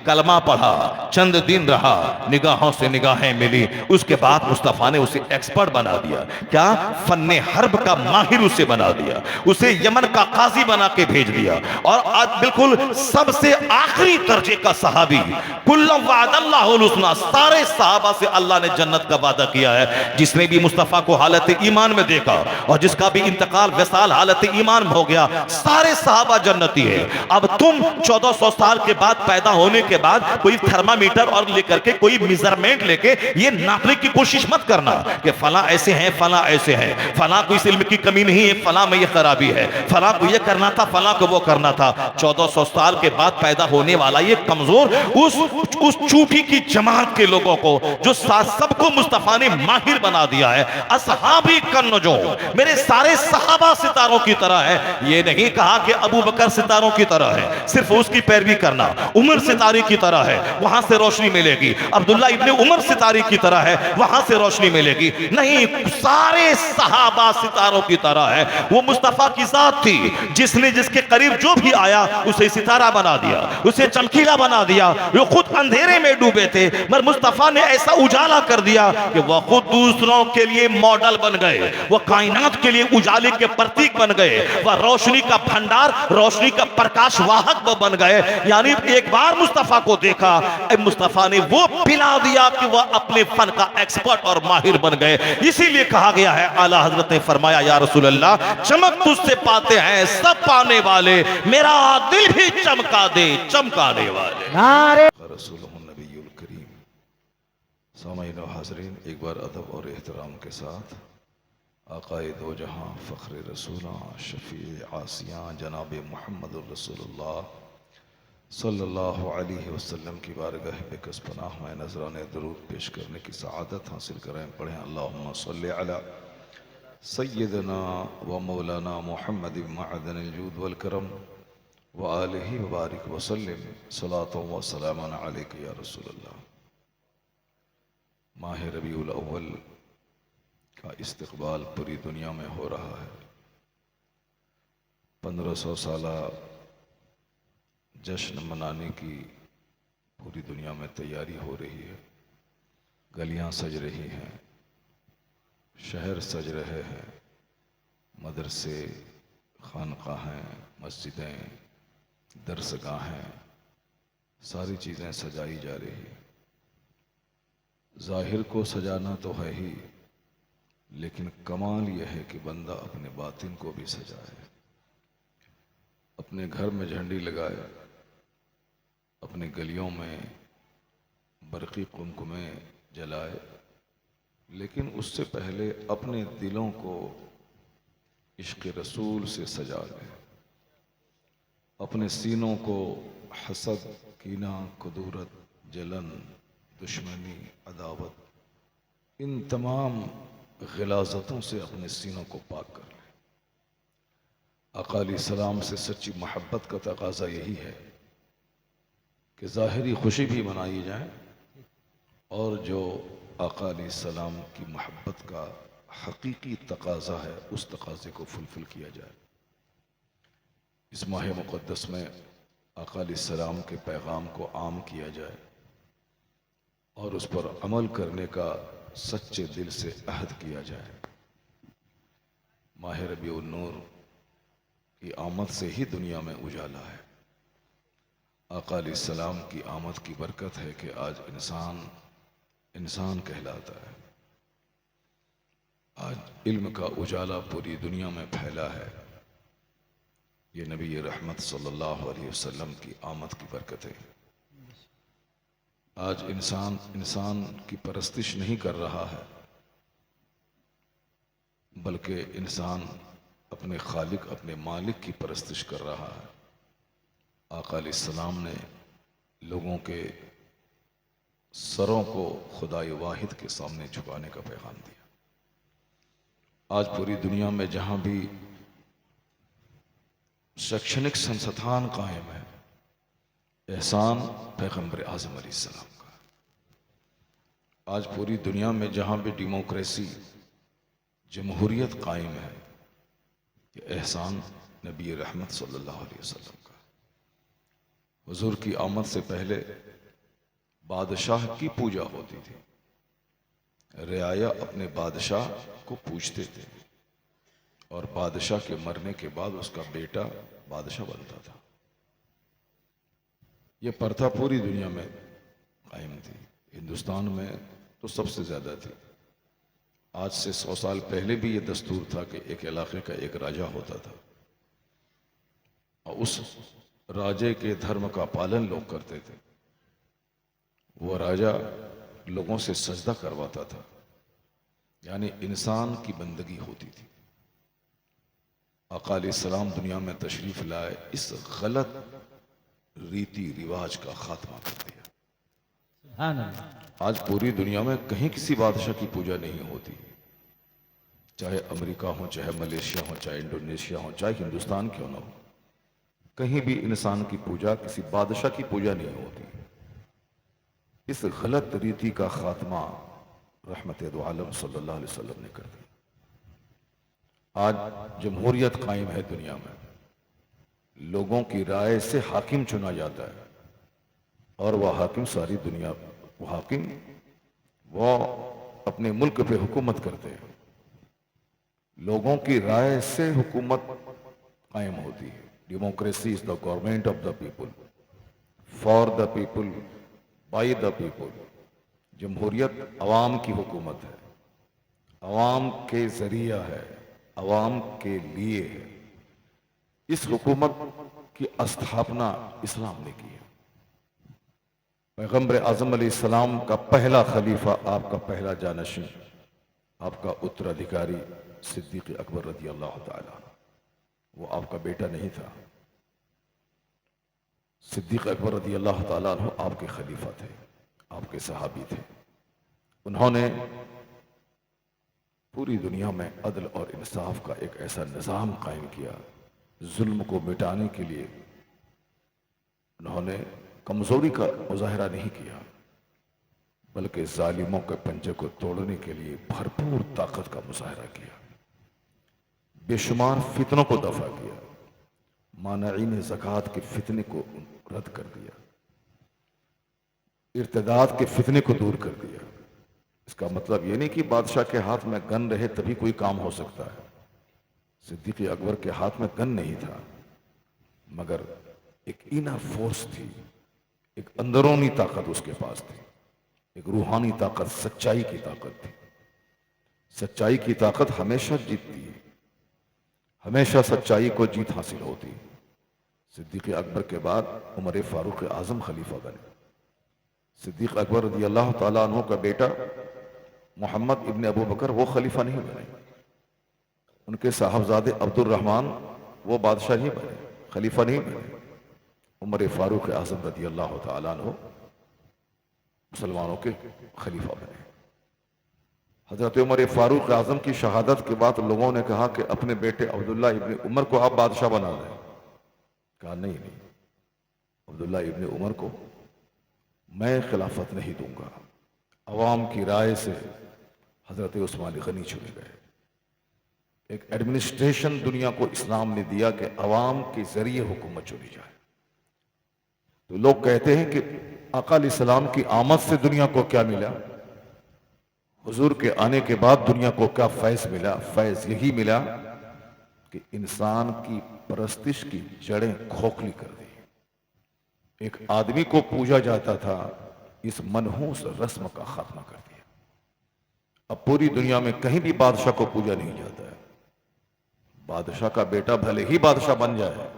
कलमा पढ़ा, चंद दिन रहा, निगाहों से निगाहें मिली, उसके बाद मुस्तफा ने उसे एक्सपर्ट बना दिया। क्या फन्ने हर्ब का माहिर उसे बना दिया, उसे यमन का काजी बना के भेज दिया, और आज बिल्कुल सबसे आखिरी दर्जे का सहाबी, कुल्लम वादल्लाहुल हुस्ना, सारे सहाबा से अल्लाह ने जन्नत का वादा किया है। जिसने भी मुस्तफा को हालत ईमान में देखा और जिसका भी इंतकाल वसाल हालत ईमान में हो गया, सारे सहाबा जन्नती है। अब तुम 1400 साल के बाद पैदा होने के बाद कोई थर्मामीटर और लेकर के कोई मेजरमेंट लेके ये नापने की कोशिश मत करना कि फला ऐसे हैं, फला ऐसे हैं, फला को इस इल्म की कमी नहीं है, फला में ये खराबी है, फला को ये करना था, फला को वो करना था। 1400 साल के बाद पैदा होने वाला ये कमजोर उस चूठी की जमात के लोगों को जो सबको मुस्तफा ने माहिर बना दिया है। असहाबी कन्नजो, मेरे सारे सहाबा सितारों की तरह है। ये नहीं कहा कि अबू बकर सितारों की तरह है, सिर्फ उसकी पैरवी करना, उमर सितारे की तरह है, वहां से रोशनी मिलेगी, अब्दुल्ला इब्ने उमर सितारे की तरह है, वहां से रोशनी मिलेगी। नहीं, सारे सहाबा सितारों की तरह है। वो मुस्तफा की जात थी, जिसने जिसके करीब जो भी आया उसे सितारा बना दिया, उसे चमकीला बना दिया। वो खुद अंधेरे में डूबे थे, मगर मुस्तफा ने ऐसा उजाला कर दिया कि वह खुद दूसरों के लिए मॉडल बन गए, वह कायनात के लिए उजाले के प्रतीक बन गए, वह रोशनी का भंडार, रोशनी का प्रकाश वाहक बन गए। यानी एक बार मुस्तफा को देखा, मुस्तफा ने वो पिला दिया कि वह अपने फन का एक्सपर्ट और माहिर बन गए। इसीलिए कहा गया है, आला हजरत ने फरमाया, या रसूल अल्लाह, चमक तुझसे पाते हैं सब पाने वाले, मेरा दिल भी चमका दे चमकाने वाले। नारे रसूलुल्लाह करीम। सामईन व हाज़रीन, एक बार अदब और एहतराम के साथ आक़ाए दो जहां फ़ख्र रसूला शफ़ी आसियाँ जनाब मुहम्मद रसूलुल्लाह सल्लल्लाहु अलैहि वसल्लम की बारगाह पे कसपनाह में नजराने दरूद पेश करने की सआदत हासिल करें। पढ़ें अल्लाहुम्मा सल्लि अला सय्यदना व मौलाना मुहम्मद मअदनिल जूद वल करम व आलिहि व बारिक वसल्लिम सलातो व सलामन अलैका या रसूलल्लाह। माह रबीउल अव्वल का इस्तकबाल पूरी दुनिया में हो रहा है। 1500 साला जश्न मनाने की पूरी दुनिया में तैयारी हो रही है। गलियां सज रही हैं, शहर सज रहे हैं, मदरसे, खानकाहें, मस्जिदें, दरसगाहें, सारी चीज़ें सजाई जा रही है। ज़ाहिर को सजाना तो है ही, लेकिन कमाल यह है कि बंदा अपने बातिन को भी सजाए, अपने घर में झंडी लगाए, अपनी गलियों में बरक़ी कुमकुमे जलाए, लेकिन उससे पहले अपने दिलों को इश्क़ रसूल से सजा ले। अपने सीनों को हसद, कीना, कुदूरत, जलन, दुश्मनी, अदावत, इन तमाम ग़िलाज़तों से अपने सीनों को पाक कर ले। आका अलैहिस्सलाम से सच्ची मोहब्बत का तकाज़ा यही है कि ज़ाहिरी खुशी भी मनाई जाए और जो आका अलैहिस्सलाम की मोहब्बत का हकीकी तकाज़ा है उस तकाज़े को फुलफिल किया जाए। इस माह मुक़द्दस में आका अलैहिस्सलाम के पैगाम को आम किया जाए और उस पर अमल करने का सच्चे दिल से अहद किया जाए। माह रबीउन नूर की आमद से ही दुनिया में उजाला है। आका अलैहिस्सलाम की आमद की बरकत है कि आज इंसान इंसान कहलाता है। आज इल्म का उजाला पूरी दुनिया में फैला है। ये नबी रहमत सल्लल्लाहु अलैहि वसल्लम की आमद की बरकत है। आज इंसान इंसान की परस्तिश नहीं कर रहा है, बल्कि इंसान अपने खालिक, अपने मालिक की परस्तिश कर रहा है। आका अलैहिस्सलाम ने लोगों के सरों को खुदाई वाहिद के सामने झुकाने का पैगाम दिया। आज पूरी दुनिया में जहां भी शैक्षणिक संस्थान कायम है, एहसान पैगंबर आज़म अलैहिस्सलाम का। आज पूरी दुनिया में जहां भी डेमोक्रेसी, जमहूरियत कायम है, ये एहसान नबी रहमत सल्लल्लाहु अलैहि वसल्लम का। हुजूर की आमद से पहले बादशाह की पूजा होती थी। रियाया अपने बादशाह को पूजते थे और बादशाह के मरने के बाद उसका बेटा बादशाह बनता था। यह प्रथा पूरी दुनिया में कायम थी। हिंदुस्तान में तो सबसे ज़्यादा थी। आज से 100 साल पहले भी ये दस्तूर था कि एक इलाके का एक राजा होता था और उस राजे के धर्म का पालन लोग करते थे। वो राजा लोगों से सजदा करवाता था, यानी इंसान की बंदगी होती थी। आका अलैहिस्सलाम दुनिया में तशरीफ लाए, इस गलत रीति रिवाज का खात्मा कर दिया। आज पूरी दुनिया में कहीं किसी बादशाह की पूजा नहीं होती, चाहे अमेरिका हो, चाहे मलेशिया हो, चाहे इंडोनेशिया हो, चाहे हिंदुस्तान क्यों ना हो, कहीं भी इंसान की पूजा, किसी बादशाह की पूजा नहीं होती। इस गलत रीति का खात्मा रहमत दो आलम सल्लल्लाहु अलैहि वसल्लम ने कर दिया। आज जमहूरियत कायम है दुनिया में, लोगों की राय से हाकिम चुना जाता है और वह हाकिम सारी दुनिया, वो अपने मुल्क पे हुकूमत करते हैं। लोगों की राय से हुकूमत कायम होती है। Democracy is the government of the people, for the people, by the people. जमहूरियत अवाम की हुकूमत है, अवाम के जरिया है, अवाम के लिए है। इस हुकूमत की स्थापना इस्लाम ने की है। पैगंबर आज़म अलैहिस्सलाम का पहला खलीफा, आपका पहला जानशीन, आपका उत्तराधिकारी सिद्दीक़ अकबर रज़ी अल्लाह ताला, वो आपका बेटा नहीं था। सिद्दीक़ अकबर रज़ी अल्लाह ताला अन्हु आपके खलीफा थे, आपके सहाबी थे। उन्होंने पूरी दुनिया में अदल और इंसाफ का एक ऐसा निज़ाम कायम किया, जुल्म को मिटाने के लिए उन्होंने कमजोरी का मुजाहरा नहीं किया, बल्कि जालिमों के पंजे को तोड़ने के लिए भरपूर ताकत का मुजाहरा किया, बेशुमार फितनों को दफा किया, मानईन ज़कात के फितने को रद्द कर दिया, इर्तिदाद के फितने को दूर कर दिया। इसका मतलब ये नहीं कि बादशाह के हाथ में गन रहे तभी कोई काम हो सकता है। सिद्दीक़ अकबर के हाथ में गन नहीं था, मगर एक इनर फोर्स थी, एक अंदरूनी ताकत उसके पास थी, एक रूहानी ताकत, सच्चाई की ताकत थी। सच्चाई की ताकत हमेशा जीतती है, हमेशा सच्चाई को जीत हासिल होती है। सिद्दीक़ अकबर के बाद उमर फारूक आज़म खलीफा बने। सिद्दीक़ अकबर रज़ी अल्लाह ताला अन्हु का बेटा मोहम्मद इब्न अबू बकर वो खलीफा नहीं बने, उनके साहबजादे अब्दुल रहमान वो बादशाह नहीं बने, खलीफा नहीं बने। उमर फारूक आज़म रज़ी अल्लाह ताला अन्हु मुसलमानों के खलीफा बने। हजरत उमर फारूक आज़म की शहादत के बाद लोगों ने कहा कि अपने बेटे अब्दुल्ला इब्न उमर को आप बादशाह बना दें। कहा नहीं, अब्दुल्ला इब्न उमर को मैं खिलाफत नहीं दूंगा। अवाम की राय से हजरत उस्मान गनी चुने गए। एक एडमिनिस्ट्रेशन दुनिया को इस्लाम ने दिया कि अवाम के जरिए हुकूमत चुनी जाए। तो लोग कहते हैं कि आका अलैहिस्सलाम की आमद से दुनिया को क्या मिला, हुजूर के आने के बाद दुनिया को क्या फैज़ मिला। फैज़ यही मिला कि इंसान की परस्तिश की जड़ें खोखली कर दी। एक आदमी को पूजा जाता था, इस मनहूस रस्म का खात्मा कर दिया। अब पूरी दुनिया में कहीं भी बादशाह को पूजा नहीं जाता है। बादशाह का बेटा भले ही बादशाह बन जाए,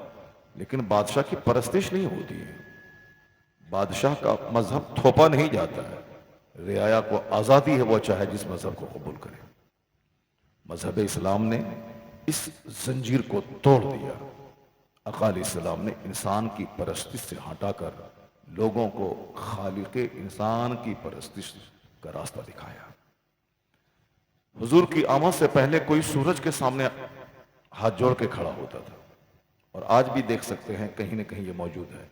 लेकिन बादशाह की परस्तिश नहीं होती है। बादशाह का मजहब थोपा नहीं जाता है। रियाया को आज़ादी है, वो चाहे जिस मजहब को कबूल करे। मजहब इस्लाम ने इस जंजीर को तोड़ दिया। आका अलैहिस्सलाम ने इंसान की परस्तिश से हटाकर लोगों को खालिक़े इंसान की परस्तिश का रास्ता दिखाया। हुजूर की आमद से पहले कोई सूरज के सामने हाथ जोड़ के खड़ा होता था, और आज भी देख सकते हैं कहीं ना कहीं ये मौजूद है।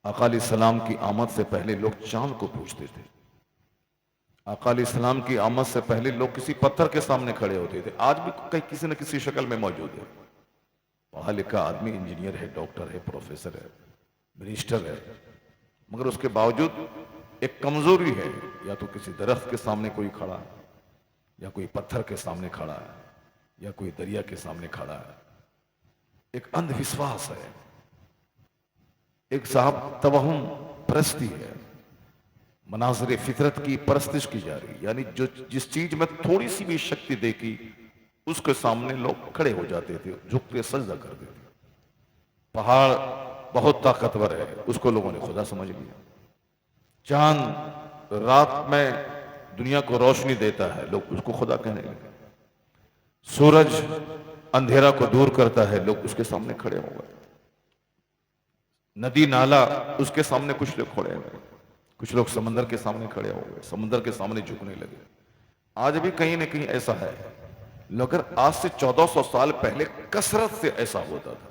आका अलैहिस्सलाम की आमद से पहले लोग चांद को पूजते थे। आका अलैहिस्सलाम की आमद से पहले लोग किसी पत्थर के सामने खड़े होते थे। आज भी कहीं किसी न किसी शक्ल में मौजूद है। पढ़ा लिखा आदमी इंजीनियर है, डॉक्टर है, प्रोफेसर है, मिनिस्टर है, मगर उसके बावजूद एक कमजोरी है। या तो किसी दरख्त के सामने कोई खड़ा है, या कोई पत्थर के सामने खड़ा है, या कोई दरिया के सामने खड़ा है। एक अंधविश्वास है, एक साहब तवहुम परस्ती है। मनाज़िर फितरत की परस्तिश की जा रही, यानी जो जिस चीज में थोड़ी सी भी शक्ति देखी उसके सामने लोग खड़े हो जाते थे, झुकते सजदा कर देते। पहाड़ बहुत ताकतवर है, उसको लोगों ने खुदा समझ लिया। चांद रात में दुनिया को रोशनी देता है, लोग उसको खुदा कहने लगे। सूरज अंधेरा को दूर करता है, लोग उसके सामने खड़े हो गए। नदी नाला उसके सामने कुछ लोग खड़े हो गए, कुछ लोग समंदर के सामने खड़े हो गए, समंदर के सामने झुकने लगे। आज भी कहीं ना कहीं ऐसा है, मगर आज से 1400 साल पहले कसरत से ऐसा होता था।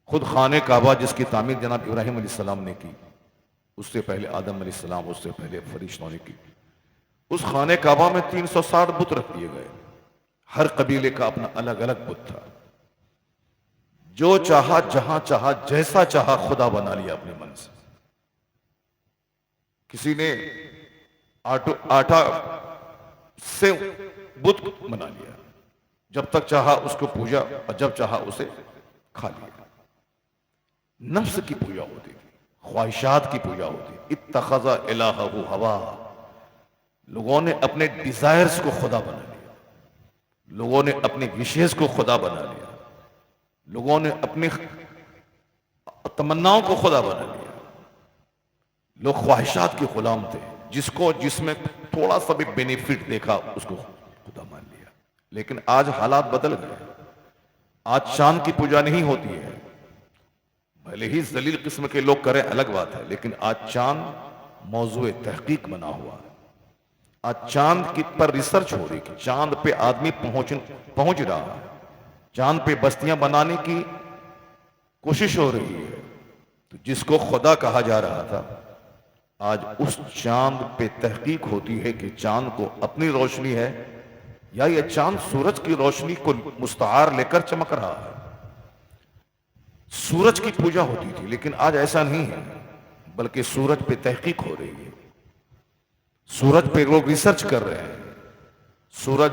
खुद खाने काबा जिसकी तामीर जनाब इब्राहिम अलैहिस्सलाम ने की, उससे पहले आदम अलैहिस्सलाम, उससे पहले फरिश्तों ने की। उस खाने काबा में 360 बुत रख दिए गए। हर कबीले का अपना अलग अलग बुत था। जो चाहा, जहां चाहा, जैसा चाहा खुदा बना लिया अपने मन से। किसी ने आटा से बुत बना लिया, जब तक चाहा उसको पूजा और जब चाहा उसे खा लिया। नफ्स की पूजा होती थी, ख्वाहिशात की पूजा होती। इत्तखज़ा इलाहहु हवा, लोगों ने अपने डिजायर्स को खुदा बना लिया, लोगों ने अपने विशेष को खुदा बना लिया, लोगों ने अपनी तमन्नाओं को खुदा बना लिया। लोग ख्वाहिशात के गुलाम थे, जिसको जिसमें थोड़ा सा भी बेनिफिट देखा उसको खुदा मान लिया। लेकिन आज हालात बदल गए। आज चांद की पूजा नहीं होती है, भले ही जलील किस्म के लोग करें अलग बात है, लेकिन आज चांद मौजूए तहकीक बना हुआ है। आज चांद की पर रिसर्च हो रही है, चांद पे आदमी पहुंच रहा है, चांद पे बस्तियां बनाने की कोशिश हो रही है। तो जिसको खुदा कहा जा रहा था, आज उस चांद पे तहकीक होती है कि चांद को अपनी रोशनी है या यह चांद सूरज की रोशनी को मुस्तआर लेकर चमक रहा है। सूरज की पूजा होती थी, लेकिन आज ऐसा नहीं है, बल्कि सूरज पे तहकीक हो रही है। सूरज पे लोग रिसर्च कर रहे हैं। सूरज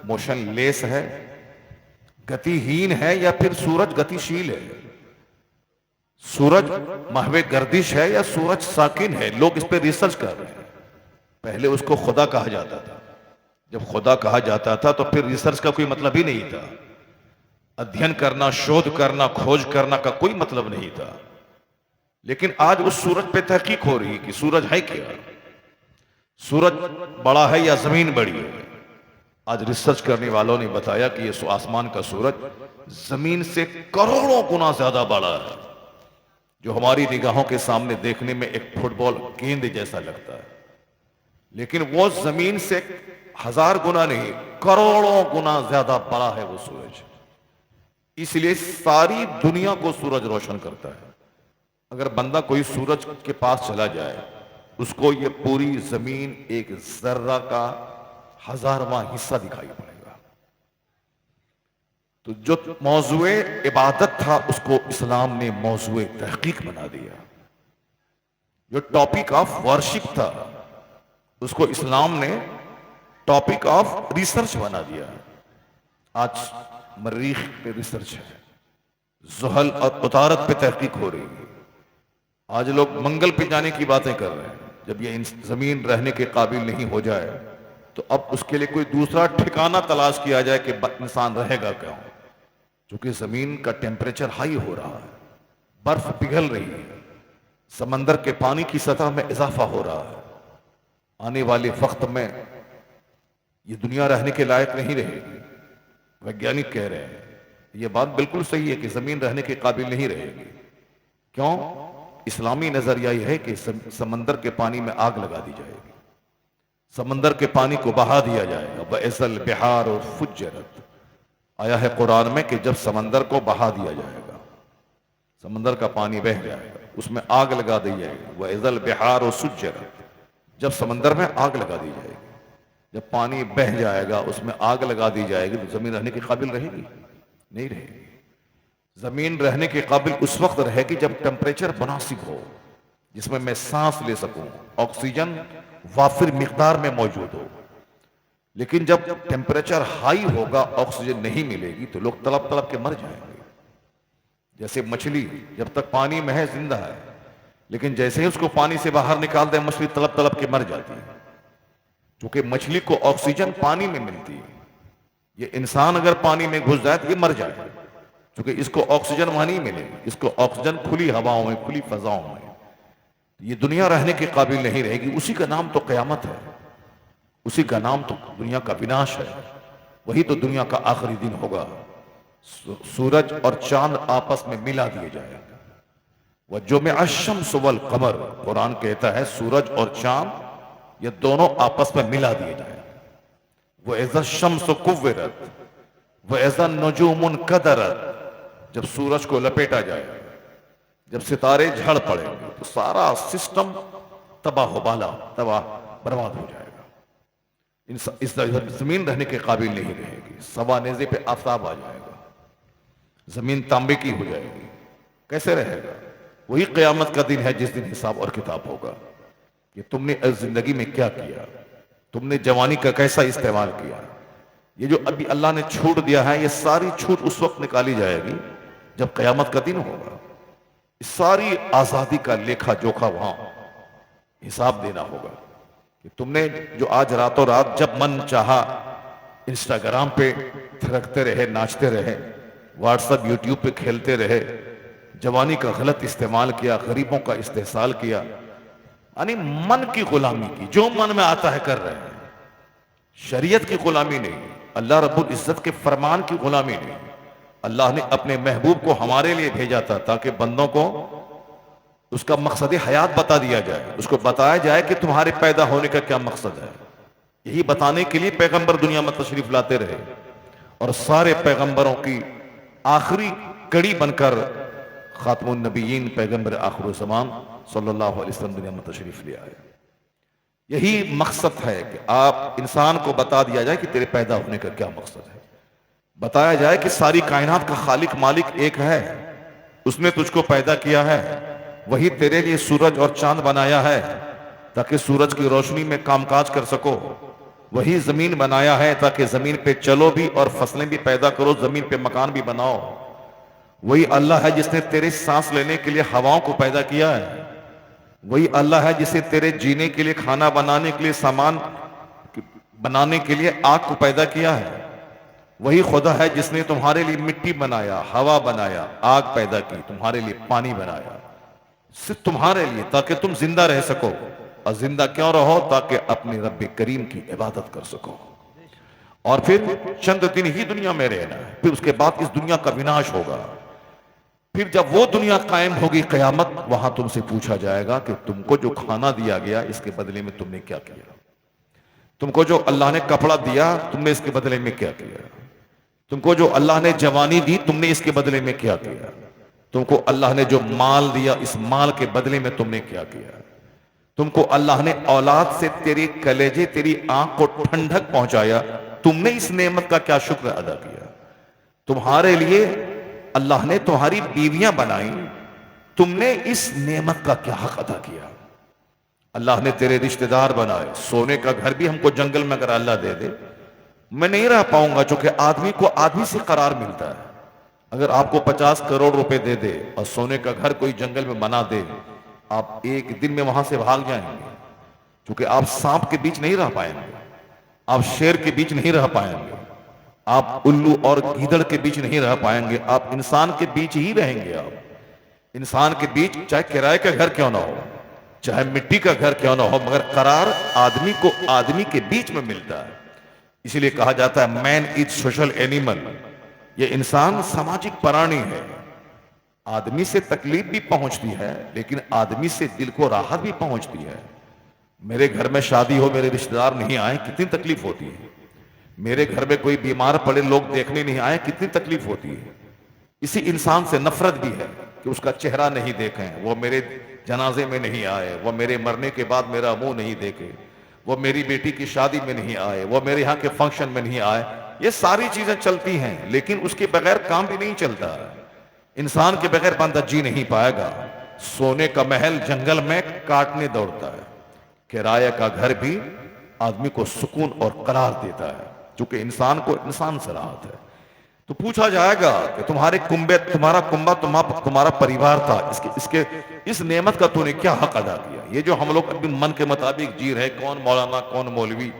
मोशनलेस है, गतिहीन है, या फिर सूरज गतिशील है। सूरज महवे गर्दिश है या सूरज साकिन है। लोग इस पे रिसर्च कर रहे हैं। पहले उसको खुदा कहा जाता था। जब खुदा कहा जाता था तो फिर रिसर्च का कोई मतलब ही नहीं था। अध्ययन करना, शोध करना, खोज करना का कोई मतलब नहीं था। लेकिन आज उस सूरज पे तहकीक हो रही है कि सूरज है क्या, सूरज बड़ा है या जमीन बड़ी है। आज रिसर्च करने वालों ने बताया कि ये आसमान का सूरज जमीन से करोड़ों गुना ज्यादा बड़ा है, जो हमारी निगाहों के सामने देखने में एक फुटबॉल गेंद जैसा लगता है, लेकिन वो जमीन से 1000 गुना नहीं, करोड़ों गुना ज्यादा बड़ा है वो सूरज। इसलिए सारी दुनिया को सूरज रोशन करता है। अगर बंदा कोई सूरज के पास चला जाए, उसको ये पूरी जमीन एक जर्रा का 1000वां हिस्सा दिखाई पड़ेगा। तो जो मौजूए इबादत था, उसको इस्लाम ने मौजूए तहकीक बना दिया। जो टॉपिक ऑफ वर्शिप था, उसको इस्लाम ने टॉपिक ऑफ रिसर्च बना दिया। आज मरीख पे रिसर्च है, जुहल और उतारत पे तहकीक हो रही है। आज लोग मंगल पे जाने की बातें कर रहे हैं। जब ये जमीन रहने के काबिल नहीं हो जाए, तो अब उसके लिए कोई दूसरा ठिकाना तलाश किया जाए कि इंसान रहेगा क्या। क्योंकि जमीन का टेम्परेचर हाई हो रहा है, बर्फ पिघल रही है, समंदर के पानी की सतह में इजाफा हो रहा है। आने वाले वक्त में ये दुनिया रहने के लायक नहीं रहेगी। वैज्ञानिक कह रहे हैं, ये बात बिल्कुल सही है कि जमीन रहने के काबिल नहीं रहेगी। क्यों? इस्लामी नजरिया यह है कि समंदर के पानी में आग लगा दी जाएगी, समंदर के पानी को बहा दिया जाएगा। वअज़ल बिहार और फुज्जरत, आया है कुरान में कि जब समंदर को बहा दिया जाएगा, समंदर का पानी बह जाएगा, उसमें आग लगा दी जाएगी। वअज़ल बिहार और सुज्जरत, जब समंदर में आग लगा दी जाएगी, जब पानी बह जाएगा, उसमें आग लगा दी जाएगी, तो जमीन रहने के काबिल रहेगी? नहीं रहेगी। जमीन रहने के काबिल उस वक्त रहेगी जब टेम्परेचर मुनासिब हो, जिसमें मैं सांस ले सकूं, ऑक्सीजन वाफिर मिकदार में मौजूद हो। लेकिन जब टेम्परेचर हाई होगा, ऑक्सीजन नहीं मिलेगी, तो लोग तड़प तड़प के मर जाएंगे। जैसे मछली जब तक पानी में है जिंदा है, लेकिन जैसे ही उसको पानी से बाहर निकाल दें, मछली तड़प तड़प के मर जाती है, क्योंकि मछली को ऑक्सीजन पानी में मिलती है। ये इंसान अगर पानी में घुस जाए तो ये मर जाएगा, क्योंकि इसको ऑक्सीजन वहां नहीं मिलेगी। इसको ऑक्सीजन खुली हवाओं में, खुली फजाओं में। ये दुनिया रहने के काबिल नहीं रहेगी। उसी का नाम तो कयामत है, उसी का नाम तो दुनिया का विनाश है। वही तो दुनिया का आखिरी दिन होगा। सूरज और चांद आपस में मिला दिए जाएगा। वह जो में अशम्स वल कमर, कुरान कहता है सूरज और चांद ये दोनों आपस में मिला दिए जाएंगे। वह इज़्ज़ा शम्स कुव्विरत वह इज़्ज़ा नुजूमुन कदरत, जब सूरज को लपेटा जाएगा, जब सितारे झड़ पड़ेंगे, तो सारा सिस्टम तबाह बर्बाद हो जाएगा। इस जमीन रहने के काबिल नहीं रहेगी। सवा नेज़े पे आफताब आ जाएगा, जमीन तांबे की हो जाएगी। कैसे रहेगा? वही क़यामत का दिन है जिस दिन हिसाब और किताब होगा कि तुमने इस जिंदगी में क्या किया, तुमने जवानी का कैसा इस्तेमाल किया। ये जो अभी अल्लाह ने छूट दिया है, ये सारी छूट उस वक्त निकाली जाएगी जब क़यामत का दिन होगा। इस सारी आजादी का लेखा जोखा वहां हिसाब देना होगा कि तुमने जो आज रातों रात जब मन चाहा इंस्टाग्राम पे थिरकते रहे, नाचते रहे, व्हाट्सएप यूट्यूब पे खेलते रहे, जवानी का गलत इस्तेमाल किया, गरीबों का इस्तेहसाल किया, यानी मन की गुलामी की, जो मन में आता है कर रहे हैं। शरीयत की गुलामी नहीं, अल्लाह रब्बुल इज्जत के फरमान की गुलामी नहीं। अल्लाह ने अपने महबूब को हमारे लिए भेजा था ताकि बंदों को उसका मकसद हयात बता दिया जाए, उसको बताया जाए कि तुम्हारे पैदा होने का क्या मकसद है। यही बताने के लिए पैगंबर दुनिया में तशरीफ लाते रहे और सारे पैगंबरों की आखिरी कड़ी बनकर खातमुन नबीयीन पैगंबर आखिर ज़मान सल्लल्लाहु अलैहि वसल्लम दुनिया में तशरीफ ले आए। यही मकसद है कि आप इंसान को बता दिया जाए कि तेरे पैदा होने का क्या मकसद है, बताया जाए कि सारी कायनात का खालिक मालिक एक है, उसने तुझको पैदा किया है, वही तेरे लिए सूरज और चांद बनाया है ताकि सूरज की रोशनी में कामकाज कर सको, वही जमीन बनाया है ताकि जमीन पे चलो भी और फसलें भी पैदा करो, जमीन पे मकान भी बनाओ, वही अल्लाह है जिसने तेरे सांस लेने के लिए हवाओं को पैदा किया है, वही अल्लाह है जिसे तेरे जीने के लिए, खाना बनाने के लिए, सामान बनाने के लिए आग को पैदा किया है, वही खुदा है जिसने तुम्हारे लिए मिट्टी बनाया, हवा बनाया, आग पैदा की, तुम्हारे लिए पानी बनाया, सिर्फ तुम्हारे लिए ताकि तुम जिंदा रह सको। और जिंदा क्यों रहो? ताकि अपने रब करीम की इबादत कर सको। और फिर चंद दिन ही दुनिया में रहना है, फिर उसके बाद इस दुनिया का विनाश होगा। फिर जब वो दुनिया कायम होगी कयामत, वहां तुमसे पूछा जाएगा कि तुमको जो खाना दिया गया इसके बदले में तुमने क्या किया, तुमको जो अल्लाह ने कपड़ा दिया तुमने इसके बदले में क्या किया, तुमको जो अल्लाह ने जवानी दी तुमने इसके बदले में क्या किया, तुमको अल्लाह ने जो माल दिया इस माल के बदले में तुमने क्या किया, तुमको अल्लाह ने औलाद से तेरे कलेजे, तेरी आंख को ठंडक पहुंचाया, तुमने इस नेमत का क्या शुक्र अदा किया, तुम्हारे लिए अल्लाह ने तुम्हारी बीवियां बनाई, तुमने इस नेमत का क्या हक अदा किया, अल्लाह ने तेरे रिश्तेदार बनाए, सोने का घर भी हमको जंगल में अगर अल्लाह दे दे मैं नहीं रह पाऊंगा, क्योंकि आदमी को आदमी से करार मिलता है। अगर आपको 50 करोड़ रुपए दे दे और सोने का घर कोई जंगल में बना दे, आप एक दिन में वहां से भाग जाएंगे, क्योंकि आप सांप के बीच नहीं रह पाएंगे, आप शेर के बीच नहीं रह पाएंगे, आप उल्लू और गीदड़ के बीच नहीं रह पाएंगे, आप इंसान के बीच ही रहेंगे। आप इंसान के बीच चाहे किराए का घर क्यों ना हो, चाहे मिट्टी का घर क्यों ना हो, मगर करार आदमी को आदमी के बीच में मिलता है। इसलिए कहा जाता है मैन इज सोशल एनिमल, ये इंसान सामाजिक प्राणी है। आदमी से तकलीफ भी पहुंचती है लेकिन आदमी से दिल को राहत भी पहुंचती है। मेरे घर में शादी हो, मेरे रिश्तेदार नहीं आए, कितनी तकलीफ होती है। मेरे घर में कोई बीमार पड़े, लोग देखने नहीं आए, कितनी तकलीफ होती है। इसी इंसान से नफरत भी है कि उसका चेहरा नहीं देखें, वो मेरे जनाजे में नहीं आए, वो मेरे मरने के बाद मेरा मुंह नहीं देखे, वो मेरी बेटी की शादी में नहीं आए, वो मेरे यहाँ के फंक्शन में नहीं आए। ये सारी चीजें चलती हैं लेकिन उसके बगैर काम भी नहीं चलता। इंसान के बगैर बंदा जी नहीं पाएगा। सोने का महल जंगल में काटने दौड़ता है, किराए का घर भी आदमी को सुकून और करार देता है, क्योंकि इंसान को इंसान से राहत है। तो पूछा जाएगा कि तुम्हारे कुंबे, तुम्हारा कुंबा, तुम्हारा परिवार था, इसके इस नेमत का तूने क्या हक अदा किया। ये जो हम लोग अपने मन के मुताबिक जी रहे, कौन मौलाना कौन मौलवी,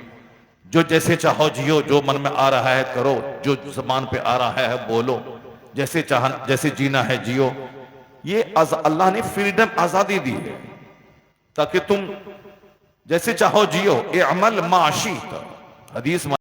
जो जैसे चाहो जियो, जो मन में आ रहा है करो, जो जबान पे आ रहा है बोलो, जैसे चाह जैसे जीना है जियो। ये अल्लाह ने फ्रीडम, आजादी दी है ताकि तुम जैसे चाहो जियो। ए अमल माशी, हदीस